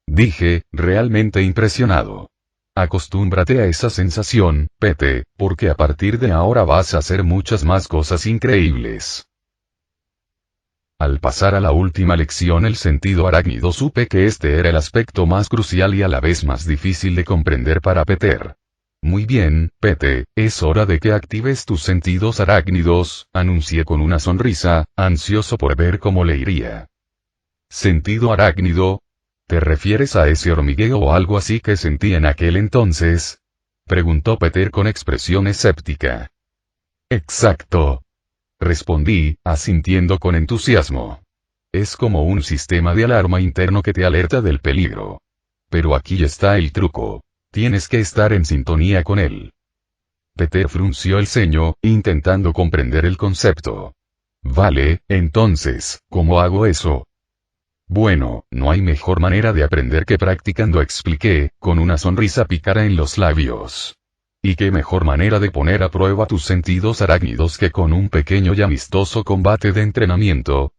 dije, realmente impresionado. Acostúmbrate a esa sensación, Pete, porque a partir de ahora vas a hacer muchas más cosas increíbles. Al pasar a la última lección el sentido arácnido supe que este era el aspecto más crucial y a la vez más difícil de comprender para Peter. Muy bien, Pete, es hora de que actives tus sentidos arácnidos, anuncié con una sonrisa, ansioso por ver cómo le iría. ¿Sentido arácnido? ¿Te refieres a ese hormigueo o algo así que sentí en aquel entonces?, preguntó Peter con expresión escéptica. Exacto, respondí, asintiendo con entusiasmo. Es como un sistema de alarma interno que te alerta del peligro. Pero aquí está el truco. Tienes que estar en sintonía con él. Peter frunció el ceño, intentando comprender el concepto. Vale, entonces, ¿cómo hago eso? Bueno, no hay mejor manera de aprender que practicando, expliqué, con una sonrisa pícara en los labios. Y qué mejor manera de poner a prueba tus sentidos arácnidos que con un pequeño y amistoso combate de entrenamiento.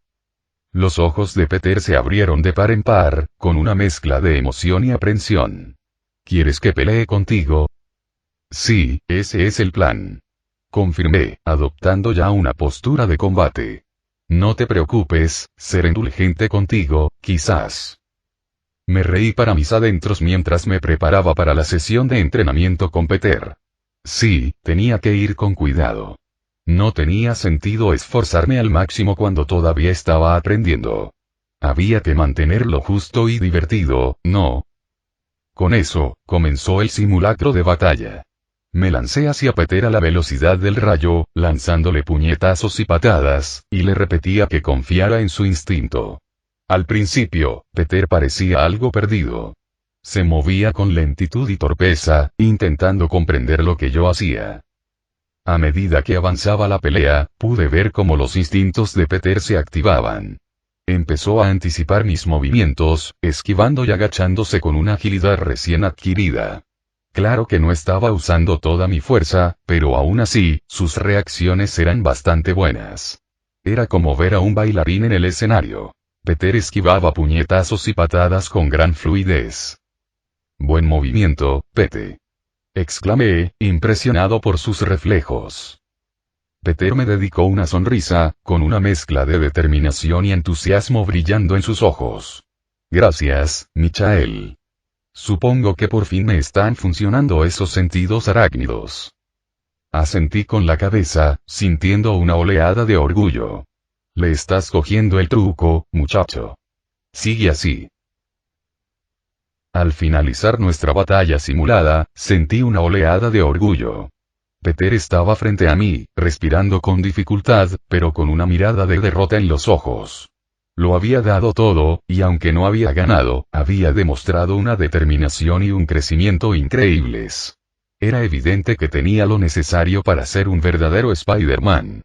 Los ojos de Peter se abrieron de par en par, con una mezcla de emoción y aprensión. ¿Quieres que pelee contigo? Sí, ese es el plan. Confirmé, adoptando ya una postura de combate. No te preocupes, seré indulgente contigo, quizás. Me reí para mis adentros mientras me preparaba para la sesión de entrenamiento con Peter. Sí, tenía que ir con cuidado. No tenía sentido esforzarme al máximo cuando todavía estaba aprendiendo. Había que mantenerlo justo y divertido, ¿no? Con eso, comenzó el simulacro de batalla. Me lancé hacia Peter a la velocidad del rayo, lanzándole puñetazos y patadas, y le repetía que confiara en su instinto. Al principio, Peter parecía algo perdido. Se movía con lentitud y torpeza, intentando comprender lo que yo hacía. A medida que avanzaba la pelea, pude ver cómo los instintos de Peter se activaban. Empezó a anticipar mis movimientos, esquivando y agachándose con una agilidad recién adquirida. Claro que no estaba usando toda mi fuerza, pero aún así, sus reacciones eran bastante buenas. Era como ver a un bailarín en el escenario. Peter esquivaba puñetazos y patadas con gran fluidez. Buen movimiento, Pete. Exclamé, impresionado por sus reflejos. Peter me dedicó una sonrisa, con una mezcla de determinación y entusiasmo brillando en sus ojos. Gracias, Michael. Supongo que por fin me están funcionando esos sentidos arácnidos. Asentí con la cabeza, sintiendo una oleada de orgullo. Le estás cogiendo el truco, muchacho. Sigue así. Al finalizar nuestra batalla simulada, sentí una oleada de orgullo. Peter estaba frente a mí, respirando con dificultad, pero con una mirada de derrota en los ojos. Lo había dado todo, y aunque no había ganado, había demostrado una determinación y un crecimiento increíbles. Era evidente que tenía lo necesario para ser un verdadero Spider-Man.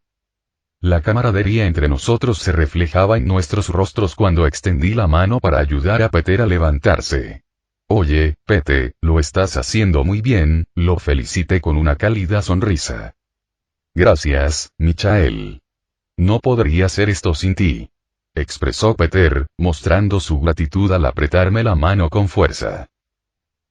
La camaradería entre nosotros se reflejaba en nuestros rostros cuando extendí la mano para ayudar a Peter a levantarse. Oye, Pete, lo estás haciendo muy bien, lo felicité con una cálida sonrisa. Gracias, Michael. No podría hacer esto sin ti, expresó Peter, mostrando su gratitud al apretarme la mano con fuerza.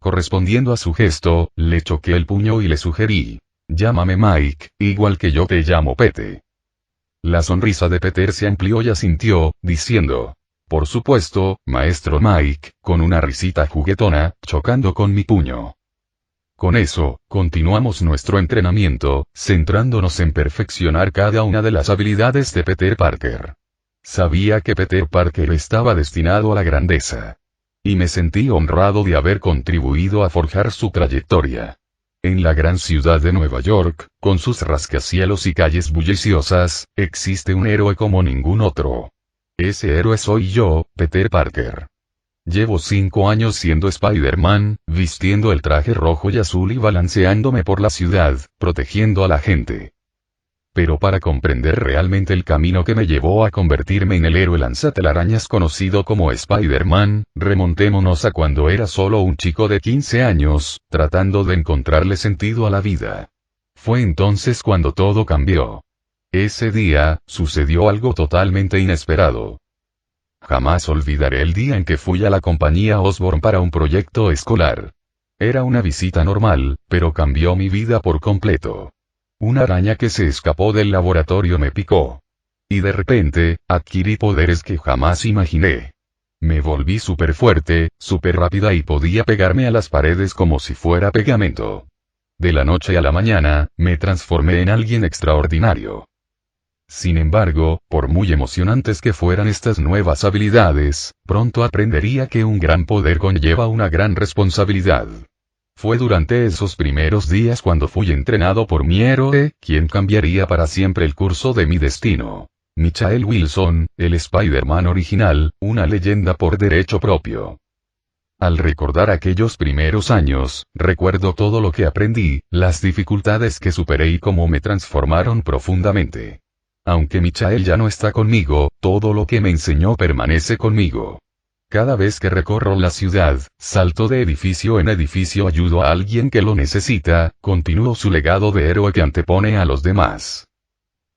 Correspondiendo a su gesto, le choqué el puño y le sugerí, llámame Mike, igual que yo te llamo Pete. La sonrisa de Peter se amplió y asintió, diciendo, por supuesto, maestro Mike, con una risita juguetona, chocando con mi puño. Con eso, continuamos nuestro entrenamiento, centrándonos en perfeccionar cada una de las habilidades de Peter Parker. Sabía que Peter Parker estaba destinado a la grandeza. Y me sentí honrado de haber contribuido a forjar su trayectoria. En la gran ciudad de Nueva York, con sus rascacielos y calles bulliciosas, existe un héroe como ningún otro. Ese héroe soy yo, Peter Parker. Llevo 5 años siendo Spider-Man, vistiendo el traje rojo y azul y balanceándome por la ciudad, protegiendo a la gente. Pero para comprender realmente el camino que me llevó a convertirme en el héroe lanzatelarañas conocido como Spider-Man, remontémonos a cuando era solo un chico de 15 años, tratando de encontrarle sentido a la vida. Fue entonces cuando todo cambió. Ese día, sucedió algo totalmente inesperado. Jamás olvidaré el día en que fui a la compañía Osborn para un proyecto escolar. Era una visita normal, pero cambió mi vida por completo. Una araña que se escapó del laboratorio me picó. Y de repente, adquirí poderes que jamás imaginé. Me volví súper fuerte, súper rápida y podía pegarme a las paredes como si fuera pegamento. De la noche a la mañana, me transformé en alguien extraordinario. Sin embargo, por muy emocionantes que fueran estas nuevas habilidades, pronto aprendería que un gran poder conlleva una gran responsabilidad. Fue durante esos primeros días cuando fui entrenado por mi héroe, quien cambiaría para siempre el curso de mi destino. Michael Wilson, el Spider-Man original, una leyenda por derecho propio. Al recordar aquellos primeros años, recuerdo todo lo que aprendí, las dificultades que superé y cómo me transformaron profundamente. Aunque Michael ya no está conmigo, todo lo que me enseñó permanece conmigo. Cada vez que recorro la ciudad, salto de edificio en edificio, ayudo a alguien que lo necesita, continúo su legado de héroe que antepone a los demás.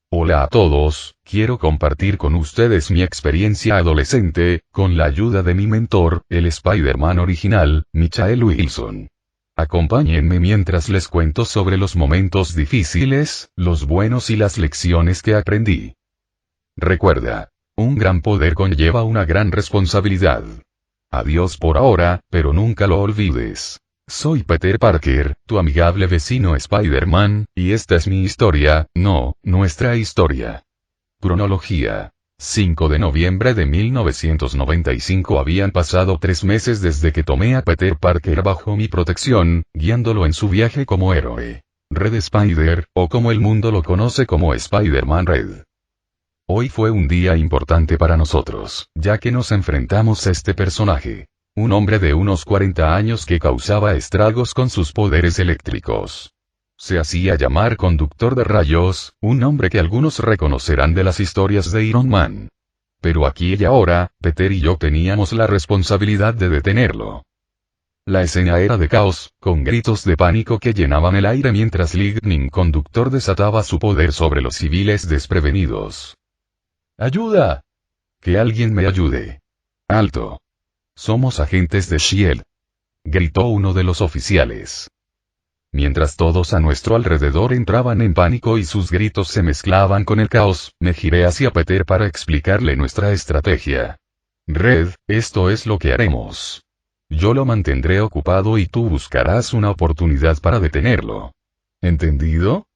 Hola a todos, quiero compartir con ustedes mi experiencia adolescente, con la ayuda de mi mentor, el Spider-Man original, Michael Wilson. Acompáñenme mientras les cuento sobre los momentos difíciles, los buenos y las lecciones que aprendí. Recuerda, un gran poder conlleva una gran responsabilidad. Adiós por ahora, pero nunca lo olvides. Soy Peter Parker, tu amigable vecino Spider-Man, y esta es mi historia, no, nuestra historia. Cronología. 5 de noviembre de 1995. Habían pasado 3 meses desde que tomé a Peter Parker bajo mi protección, guiándolo en su viaje como héroe. Red Spider, o como el mundo lo conoce como Spider-Man Red. Hoy fue un día importante para nosotros, ya que nos enfrentamos a este personaje. Un hombre de unos 40 años que causaba estragos con sus poderes eléctricos. Se hacía llamar Conductor de Rayos, un nombre que algunos reconocerán de las historias de Iron Man. Pero aquí y ahora, Peter y yo teníamos la responsabilidad de detenerlo. La escena era de caos, con gritos de pánico que llenaban el aire mientras Lightning Conductor desataba su poder sobre los civiles desprevenidos. ¡Ayuda! ¡Que alguien me ayude! ¡Alto! Somos agentes de S.H.I.E.L.D., gritó uno de los oficiales. Mientras todos a nuestro alrededor entraban en pánico y sus gritos se mezclaban con el caos, me giré hacia Peter para explicarle nuestra estrategia. Red, esto es lo que haremos. Yo lo mantendré ocupado y tú buscarás una oportunidad para detenerlo. ¿Entendido?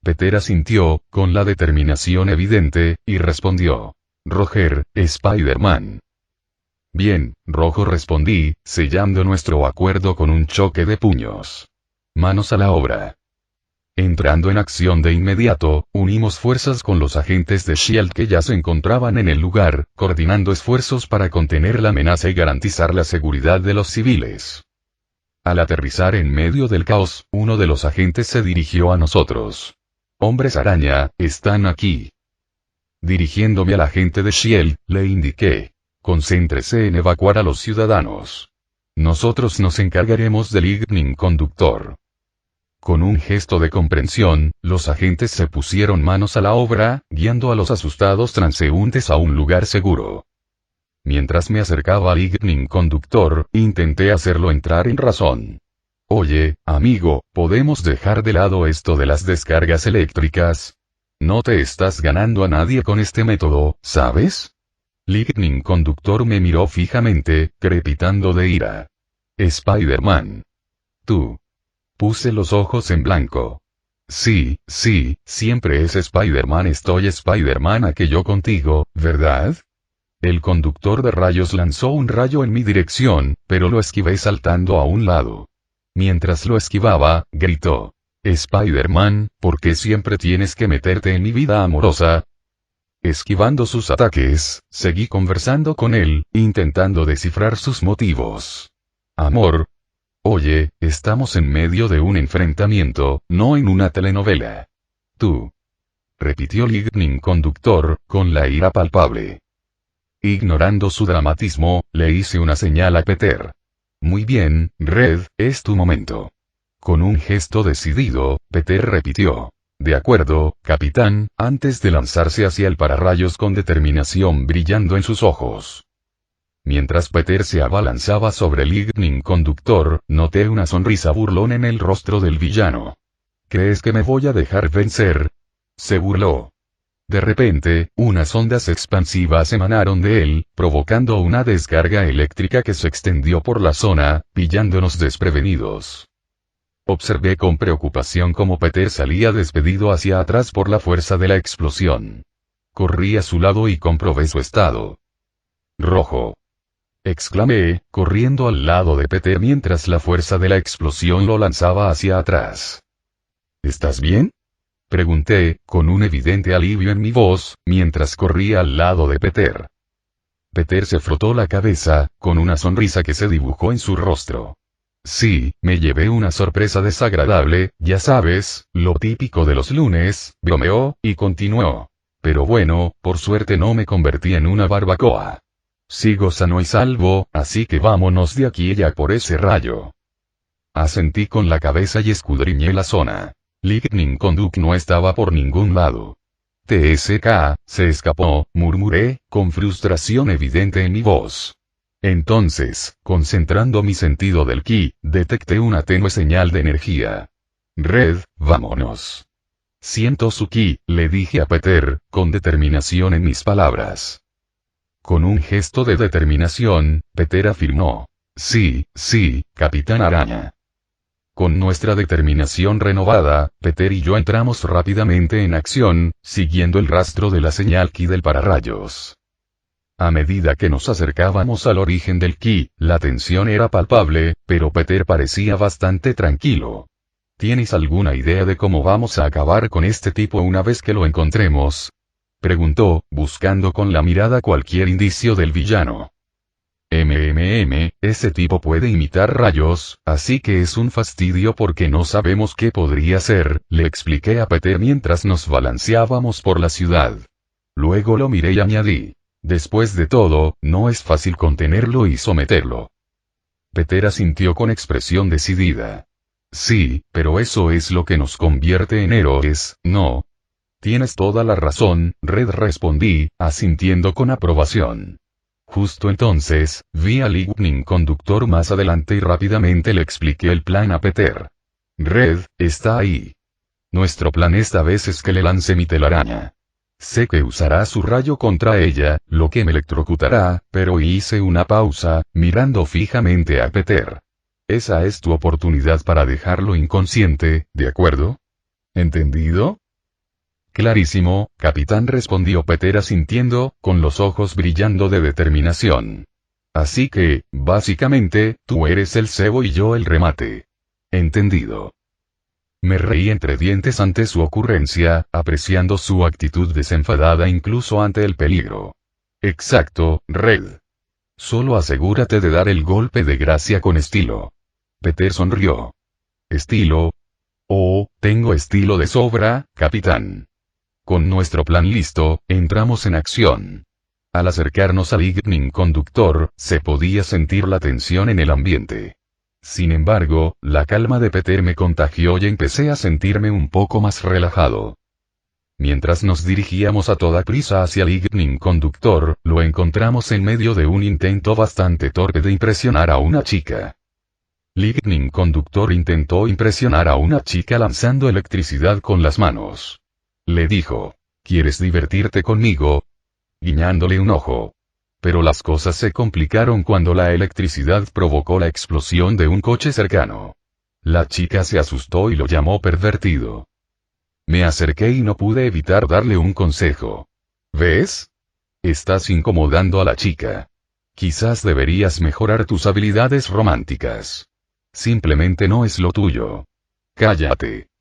Peter asintió, con la determinación evidente, y respondió. Roger, Spider-Man. Bien, Rojo, respondí, sellando nuestro acuerdo con un choque de puños. Manos a la obra. Entrando en acción de inmediato, unimos fuerzas con los agentes de S.H.I.E.L.D. que ya se encontraban en el lugar, coordinando esfuerzos para contener la amenaza y garantizar la seguridad de los civiles. Al aterrizar en medio del caos, uno de los agentes se dirigió a nosotros. Hombres araña, están aquí. Dirigiéndome al agente de S.H.I.E.L.D., le indiqué. Concéntrese en evacuar a los ciudadanos. Nosotros nos encargaremos del Lightning Conductor. Con un gesto de comprensión, los agentes se pusieron manos a la obra, guiando a los asustados transeúntes a un lugar seguro. Mientras me acercaba al Lightning Conductor, intenté hacerlo entrar en razón. Oye, amigo, ¿podemos dejar de lado esto de las descargas eléctricas? No te estás ganando a nadie con este método, ¿sabes? Lightning Conductor me miró fijamente, crepitando de ira. Spider-Man. Tú. Puse los ojos en blanco. Sí, siempre es Spider-Man. Estoy Spider-Man aquello contigo, ¿verdad? El conductor de rayos lanzó un rayo en mi dirección, pero lo esquivé saltando a un lado. Mientras lo esquivaba, gritó. Spider-Man, ¿por qué siempre tienes que meterte en mi vida amorosa? Esquivando sus ataques, seguí conversando con él, intentando descifrar sus motivos. Amor. Oye, estamos en medio de un enfrentamiento, no en una telenovela. Tú. Repitió Lightning Conductor, con la ira palpable. Ignorando su dramatismo, le hice una señal a Peter. Muy bien, Red, es tu momento. Con un gesto decidido, Peter repitió. De acuerdo, capitán, antes de lanzarse hacia el pararrayos con determinación brillando en sus ojos. Mientras Peter se abalanzaba sobre el Lightning Conductor, noté una sonrisa burlona en el rostro del villano. ¿Crees que me voy a dejar vencer? Se burló. De repente, unas ondas expansivas emanaron de él, provocando una descarga eléctrica que se extendió por la zona, pillándonos desprevenidos. Observé con preocupación cómo Peter salía despedido hacia atrás por la fuerza de la explosión. Corrí a su lado y comprobé su estado. Rojo. Exclamé, corriendo al lado de Peter mientras la fuerza de la explosión lo lanzaba hacia atrás. ¿Estás bien? Pregunté, con un evidente alivio en mi voz, mientras corría al lado de Peter. Peter se frotó la cabeza, con una sonrisa que se dibujó en su rostro. Sí, me llevé una sorpresa desagradable, ya sabes, lo típico de los lunes, bromeó, y continuó. Pero bueno, por suerte no me convertí en una barbacoa. Sigo sano y salvo, así que vámonos de aquí ya por ese rayo. Asentí con la cabeza y escudriñé la zona. Lightning Conduct no estaba por ningún lado. TSK, se escapó, murmuré, con frustración evidente en mi voz. Entonces, concentrando mi sentido del ki, detecté una tenue señal de energía. Red, vámonos. Siento su ki, le dije a Peter, con determinación en mis palabras. Con un gesto de determinación, Peter afirmó. Sí, Capitán Araña. Con nuestra determinación renovada, Peter y yo entramos rápidamente en acción, siguiendo el rastro de la señal ki del pararrayos. A medida que nos acercábamos al origen del ki, la tensión era palpable, pero Peter parecía bastante tranquilo. ¿Tienes alguna idea de cómo vamos a acabar con este tipo una vez que lo encontremos? Preguntó, buscando con la mirada cualquier indicio del villano. Ese tipo puede imitar rayos, así que es un fastidio porque no sabemos qué podría ser, le expliqué a Peter mientras nos balanceábamos por la ciudad. Luego lo miré y añadí. Después de todo, no es fácil contenerlo y someterlo. Peter asintió con expresión decidida. Sí, pero eso es lo que nos convierte en héroes, ¿no? Tienes toda la razón, Red, respondí, asintiendo con aprobación. Justo entonces, vi al Lightning Conductor más adelante y rápidamente le expliqué el plan a Peter. Red, está ahí. Nuestro plan esta vez es que le lance mi telaraña. Sé que usará su rayo contra ella, lo que me electrocutará, pero hice una pausa, mirando fijamente a Peter. Esa es tu oportunidad para dejarlo inconsciente, ¿de acuerdo? ¿Entendido? Clarísimo, capitán, respondió Peter asintiendo, con los ojos brillando de determinación. Así que, básicamente, tú eres el cebo y yo el remate. Entendido. Me reí entre dientes ante su ocurrencia, apreciando su actitud desenfadada incluso ante el peligro. Exacto, Red. Solo asegúrate de dar el golpe de gracia con estilo. Peter sonrió. ¿Estilo? Oh, tengo estilo de sobra, capitán. Con nuestro plan listo, entramos en acción. Al acercarnos al Lightning Conductor, se podía sentir la tensión en el ambiente. Sin embargo, la calma de Peter me contagió y empecé a sentirme un poco más relajado. Mientras nos dirigíamos a toda prisa hacia el Lightning Conductor, lo encontramos en medio de un intento bastante torpe de impresionar a una chica. Lightning Conductor intentó impresionar a una chica lanzando electricidad con las manos. Le dijo, ¿quieres divertirte conmigo? Guiñándole un ojo. Pero las cosas se complicaron cuando la electricidad provocó la explosión de un coche cercano. La chica se asustó y lo llamó pervertido. Me acerqué y no pude evitar darle un consejo. ¿Ves? Estás incomodando a la chica. Quizás deberías mejorar tus habilidades románticas. Simplemente no es lo tuyo. Cállate.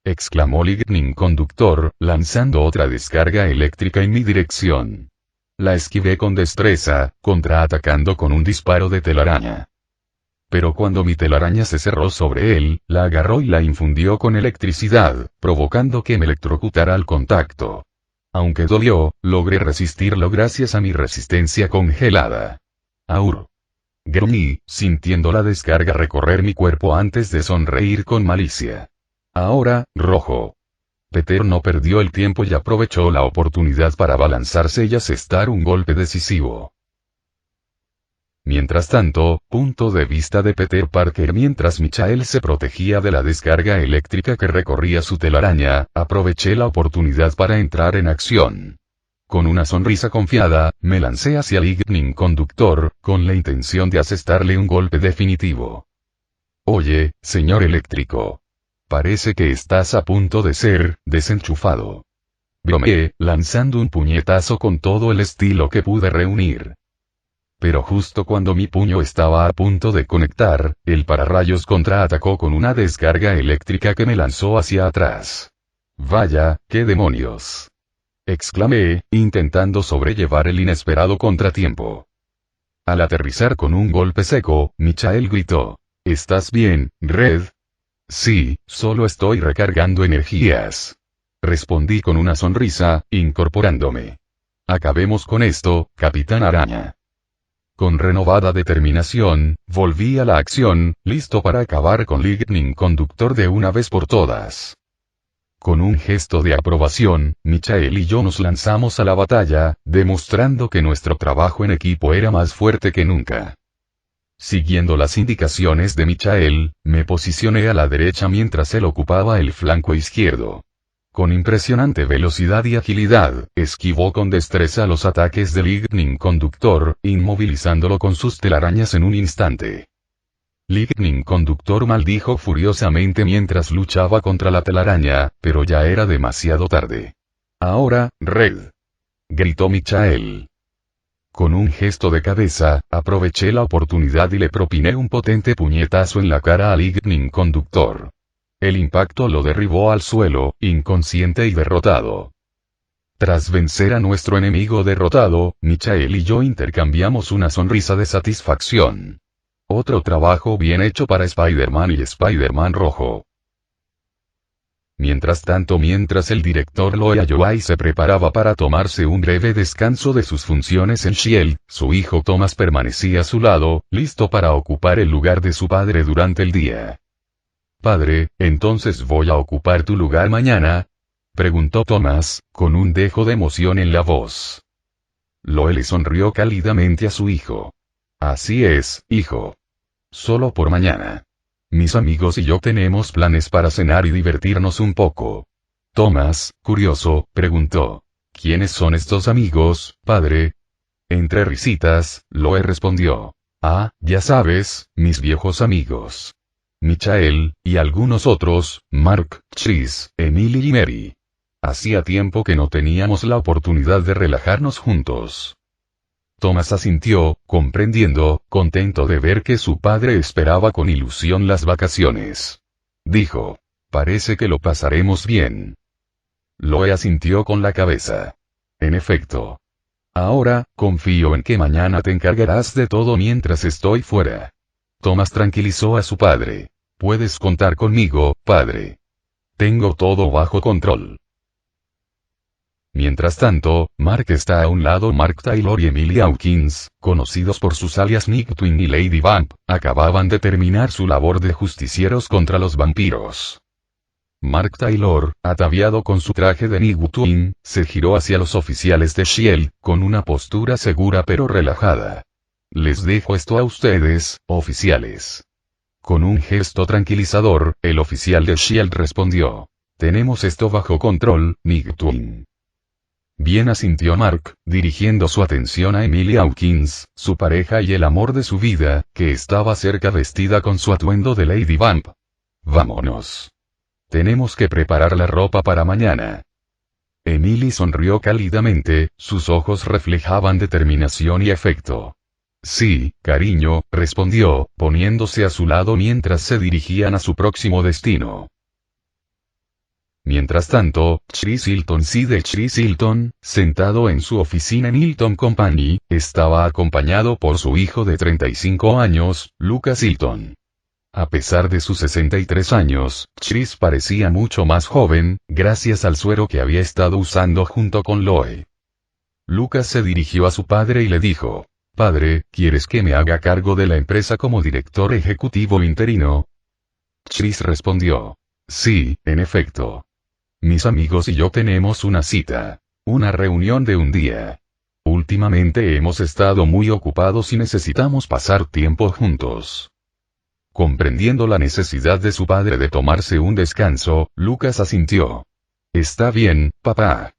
Exclamó Lightning Conductor, lanzando otra descarga eléctrica en mi dirección. La esquivé con destreza, contraatacando con un disparo de telaraña. Pero cuando mi telaraña se cerró sobre él, la agarró y la infundió con electricidad, provocando que me electrocutara al contacto. Aunque dolió, logré resistirlo gracias a mi resistencia congelada. Aur. Gruñí, sintiendo la descarga recorrer mi cuerpo antes de sonreír con malicia. Ahora, rojo. Peter no perdió el tiempo y aprovechó la oportunidad para abalanzarse y asestar un golpe decisivo. Mientras tanto, punto de vista de Peter Parker mientras Michael se protegía de la descarga eléctrica que recorría su telaraña, aproveché la oportunidad para entrar en acción. Con una sonrisa confiada, me lancé hacia el Lightning Conductor, con la intención de asestarle un golpe definitivo. Oye, señor eléctrico. Parece que estás a punto de ser desenchufado. Bromeé, lanzando un puñetazo con todo el estilo que pude reunir. Pero justo cuando mi puño estaba a punto de conectar, el pararrayos contraatacó con una descarga eléctrica que me lanzó hacia atrás. Vaya, qué demonios. Exclamé, intentando sobrellevar el inesperado contratiempo. Al aterrizar con un golpe seco, Michael gritó. ¿Estás bien, Red? Sí, solo estoy recargando energías. Respondí con una sonrisa, incorporándome. Acabemos con esto, Capitán Araña. Con renovada determinación, volví a la acción, listo para acabar con Lightning Conductor de una vez por todas. Con un gesto de aprobación, Michael y yo nos lanzamos a la batalla, demostrando que nuestro trabajo en equipo era más fuerte que nunca. Siguiendo las indicaciones de Michael, me posicioné a la derecha mientras él ocupaba el flanco izquierdo. Con impresionante velocidad y agilidad, esquivó con destreza los ataques del Lightning Conductor, inmovilizándolo con sus telarañas en un instante. Lightning Conductor maldijo furiosamente mientras luchaba contra la telaraña, pero ya era demasiado tarde. Ahora, Red, gritó Michael. Con un gesto de cabeza, aproveché la oportunidad y le propiné un potente puñetazo en la cara a Lightning Conductor. El impacto lo derribó al suelo, inconsciente y derrotado. Tras vencer a nuestro enemigo derrotado, Michael y yo intercambiamos una sonrisa de satisfacción. Otro trabajo bien hecho para Spider-Man y Spider-Man Rojo. Mientras tanto, mientras el director Lovejoy se preparaba para tomarse un breve descanso de sus funciones en S.H.I.E.L.D., su hijo Thomas permanecía a su lado, listo para ocupar el lugar de su padre durante el día. «Padre, ¿entonces voy a ocupar tu lugar mañana?», preguntó Thomas, con un dejo de emoción en la voz. Loe le sonrió cálidamente a su hijo. «Así es, hijo. Solo por mañana. Mis amigos y yo tenemos planes para cenar y divertirnos un poco». Thomas, curioso, preguntó. «¿Quiénes son estos amigos, padre?». Entre risitas, Loe respondió. «Ah, ya sabes, mis viejos amigos. Michael, y algunos otros, Mark, Chris, Emily y Mary. Hacía tiempo que no teníamos la oportunidad de relajarnos juntos». Thomas asintió, comprendiendo, contento de ver que su padre esperaba con ilusión las vacaciones. Dijo. «Parece que lo pasaremos bien». Loe asintió con la cabeza. «En efecto. Ahora, confío en que mañana te encargarás de todo mientras estoy fuera». Thomas tranquilizó a su padre. «Puedes contar conmigo, padre. Tengo todo bajo control». Mientras tanto, Mark está a un lado. Mark Taylor y Emily Hawkins, conocidos por sus alias Nick Twin y Lady Vamp, acababan de terminar su labor de justicieros contra los vampiros. Mark Taylor, ataviado con su traje de Nick Twin, se giró hacia los oficiales de S.H.I.E.L.D., con una postura segura pero relajada. «Les dejo esto a ustedes, oficiales». Con un gesto tranquilizador, el oficial de S.H.I.E.L.D. respondió. «Tenemos esto bajo control, Nick Twin». Bien, asintió Mark, dirigiendo su atención a Emily Hawkins, su pareja y el amor de su vida, que estaba cerca vestida con su atuendo de Lady Vamp. «Vámonos. Tenemos que preparar la ropa para mañana». Emily sonrió cálidamente, sus ojos reflejaban determinación y afecto. «Sí, cariño», respondió, poniéndose a su lado mientras se dirigían a su próximo destino. Mientras tanto, Chris Hilton de Chris Hilton, sentado en su oficina en Hilton Company, estaba acompañado por su hijo de 35 años, Lucas Hilton. A pesar de sus 63 años, Chris parecía mucho más joven, gracias al suero que había estado usando junto con Loe. Lucas se dirigió a su padre y le dijo. «Padre, ¿quieres que me haga cargo de la empresa como director ejecutivo interino?». Chris respondió. «Sí, en efecto. Mis amigos y yo tenemos una cita. Una reunión de un día. Últimamente hemos estado muy ocupados y necesitamos pasar tiempo juntos». Comprendiendo la necesidad de su padre de tomarse un descanso, Lucas asintió. «Está bien, papá.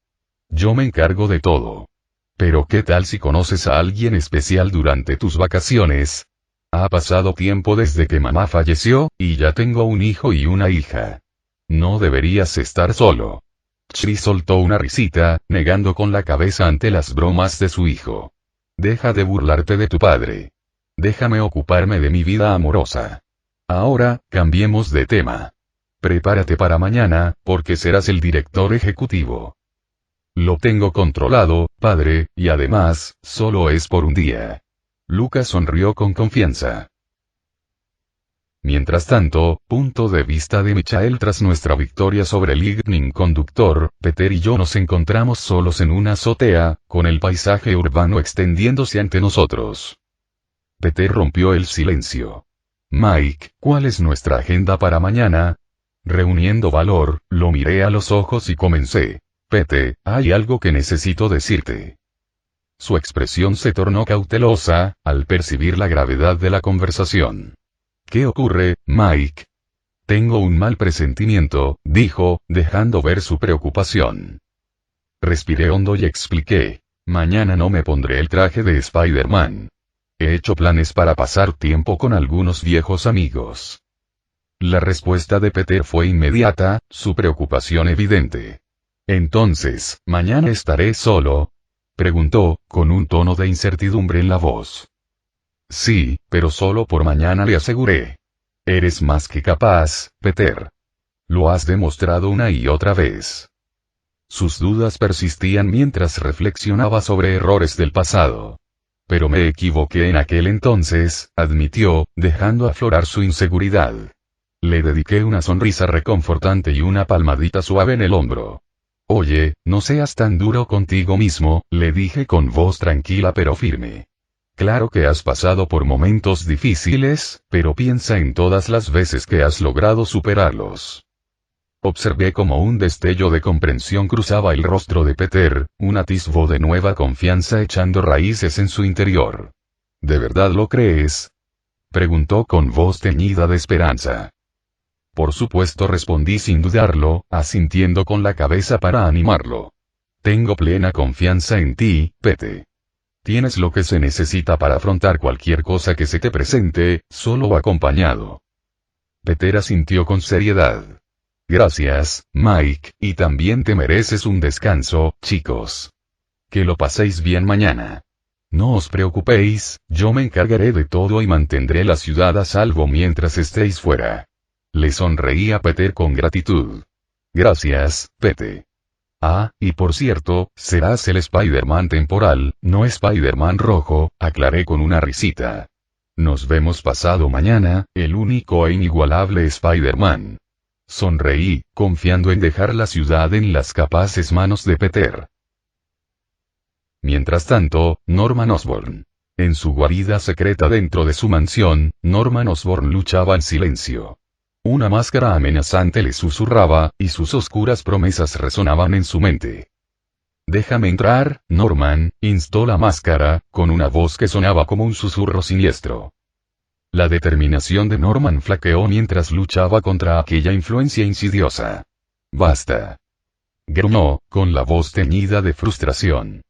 Yo me encargo de todo. Pero ¿qué tal si conoces a alguien especial durante tus vacaciones? Ha pasado tiempo desde que mamá falleció, y ya tengo un hijo y una hija. No deberías estar solo». Chris soltó una risita, negando con la cabeza ante las bromas de su hijo. «Deja de burlarte de tu padre. Déjame ocuparme de mi vida amorosa. Ahora, cambiemos de tema. Prepárate para mañana, porque serás el director ejecutivo». «Lo tengo controlado, padre, y además, solo es por un día». Lucas sonrió con confianza. Mientras tanto, punto de vista de Michael tras nuestra victoria sobre el Lightning Conductor, Peter y yo nos encontramos solos en una azotea, con el paisaje urbano extendiéndose ante nosotros. Peter rompió el silencio. Mike, ¿cuál es nuestra agenda para mañana? Reuniendo valor, lo miré a los ojos y comencé. Pete, hay algo que necesito decirte. Su expresión se tornó cautelosa, al percibir la gravedad de la conversación. ¿Qué ocurre, Mike? Tengo un mal presentimiento, dijo, dejando ver su preocupación. Respiré hondo y expliqué. Mañana no me pondré el traje de Spider-Man. He hecho planes para pasar tiempo con algunos viejos amigos. La respuesta de Peter fue inmediata, su preocupación evidente. Entonces, ¿mañana estaré solo? Preguntó, con un tono de incertidumbre en la voz. Sí, pero solo por mañana, le aseguré. Eres más que capaz, Peter. Lo has demostrado una y otra vez. Sus dudas persistían mientras reflexionaba sobre errores del pasado. Pero me equivoqué en aquel entonces, admitió, dejando aflorar su inseguridad. Le dediqué una sonrisa reconfortante y una palmadita suave en el hombro. Oye, no seas tan duro contigo mismo, le dije con voz tranquila pero firme. Claro que has pasado por momentos difíciles, pero piensa en todas las veces que has logrado superarlos. Observé como un destello de comprensión cruzaba el rostro de Peter, un atisbo de nueva confianza echando raíces en su interior. ¿De verdad lo crees? Preguntó con voz teñida de esperanza. Por supuesto, respondí sin dudarlo, asintiendo con la cabeza para animarlo. Tengo plena confianza en ti, Pete. Tienes lo que se necesita para afrontar cualquier cosa que se te presente, solo o acompañado. Peter asintió con seriedad. Gracias, Mike, y también te mereces un descanso, chicos. Que lo paséis bien mañana. No os preocupéis, yo me encargaré de todo y mantendré la ciudad a salvo mientras estéis fuera. Le sonreí a Peter con gratitud. Gracias, Pete. Ah, y por cierto, serás el Spider-Man temporal, no Spider-Man rojo, aclaré con una risita. Nos vemos pasado mañana, el único e inigualable Spider-Man. Sonreí, confiando en dejar la ciudad en las capaces manos de Peter. Mientras tanto, Norman Osborn. En su guarida secreta dentro de su mansión, Norman Osborn luchaba en silencio. Una máscara amenazante le susurraba, y sus oscuras promesas resonaban en su mente. Déjame entrar, Norman, instó la máscara, con una voz que sonaba como un susurro siniestro. La determinación de Norman flaqueó mientras luchaba contra aquella influencia insidiosa. Basta. Gruñó, con la voz teñida de frustración.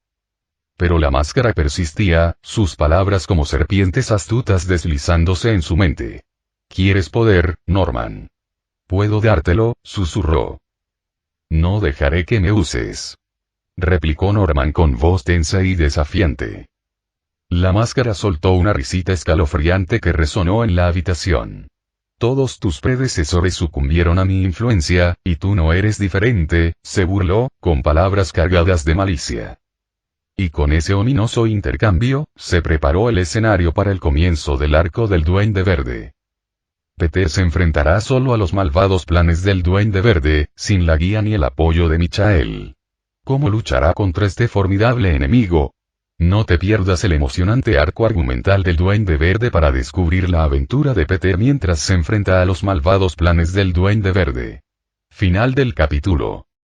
Pero la máscara persistía, sus palabras como serpientes astutas deslizándose en su mente. ¿Quieres poder, Norman? Puedo dártelo, susurró. No dejaré que me uses. Replicó Norman con voz tensa y desafiante. La máscara soltó una risita escalofriante que resonó en la habitación. Todos tus predecesores sucumbieron a mi influencia, y tú no eres diferente, se burló, con palabras cargadas de malicia. Y con ese ominoso intercambio, se preparó el escenario para el comienzo del arco del Duende Verde. Peter se enfrentará solo a los malvados planes del Duende Verde, sin la guía ni el apoyo de Michael. ¿Cómo luchará contra este formidable enemigo? No te pierdas el emocionante arco argumental del Duende Verde para descubrir la aventura de Peter mientras se enfrenta a los malvados planes del Duende Verde. Final del capítulo.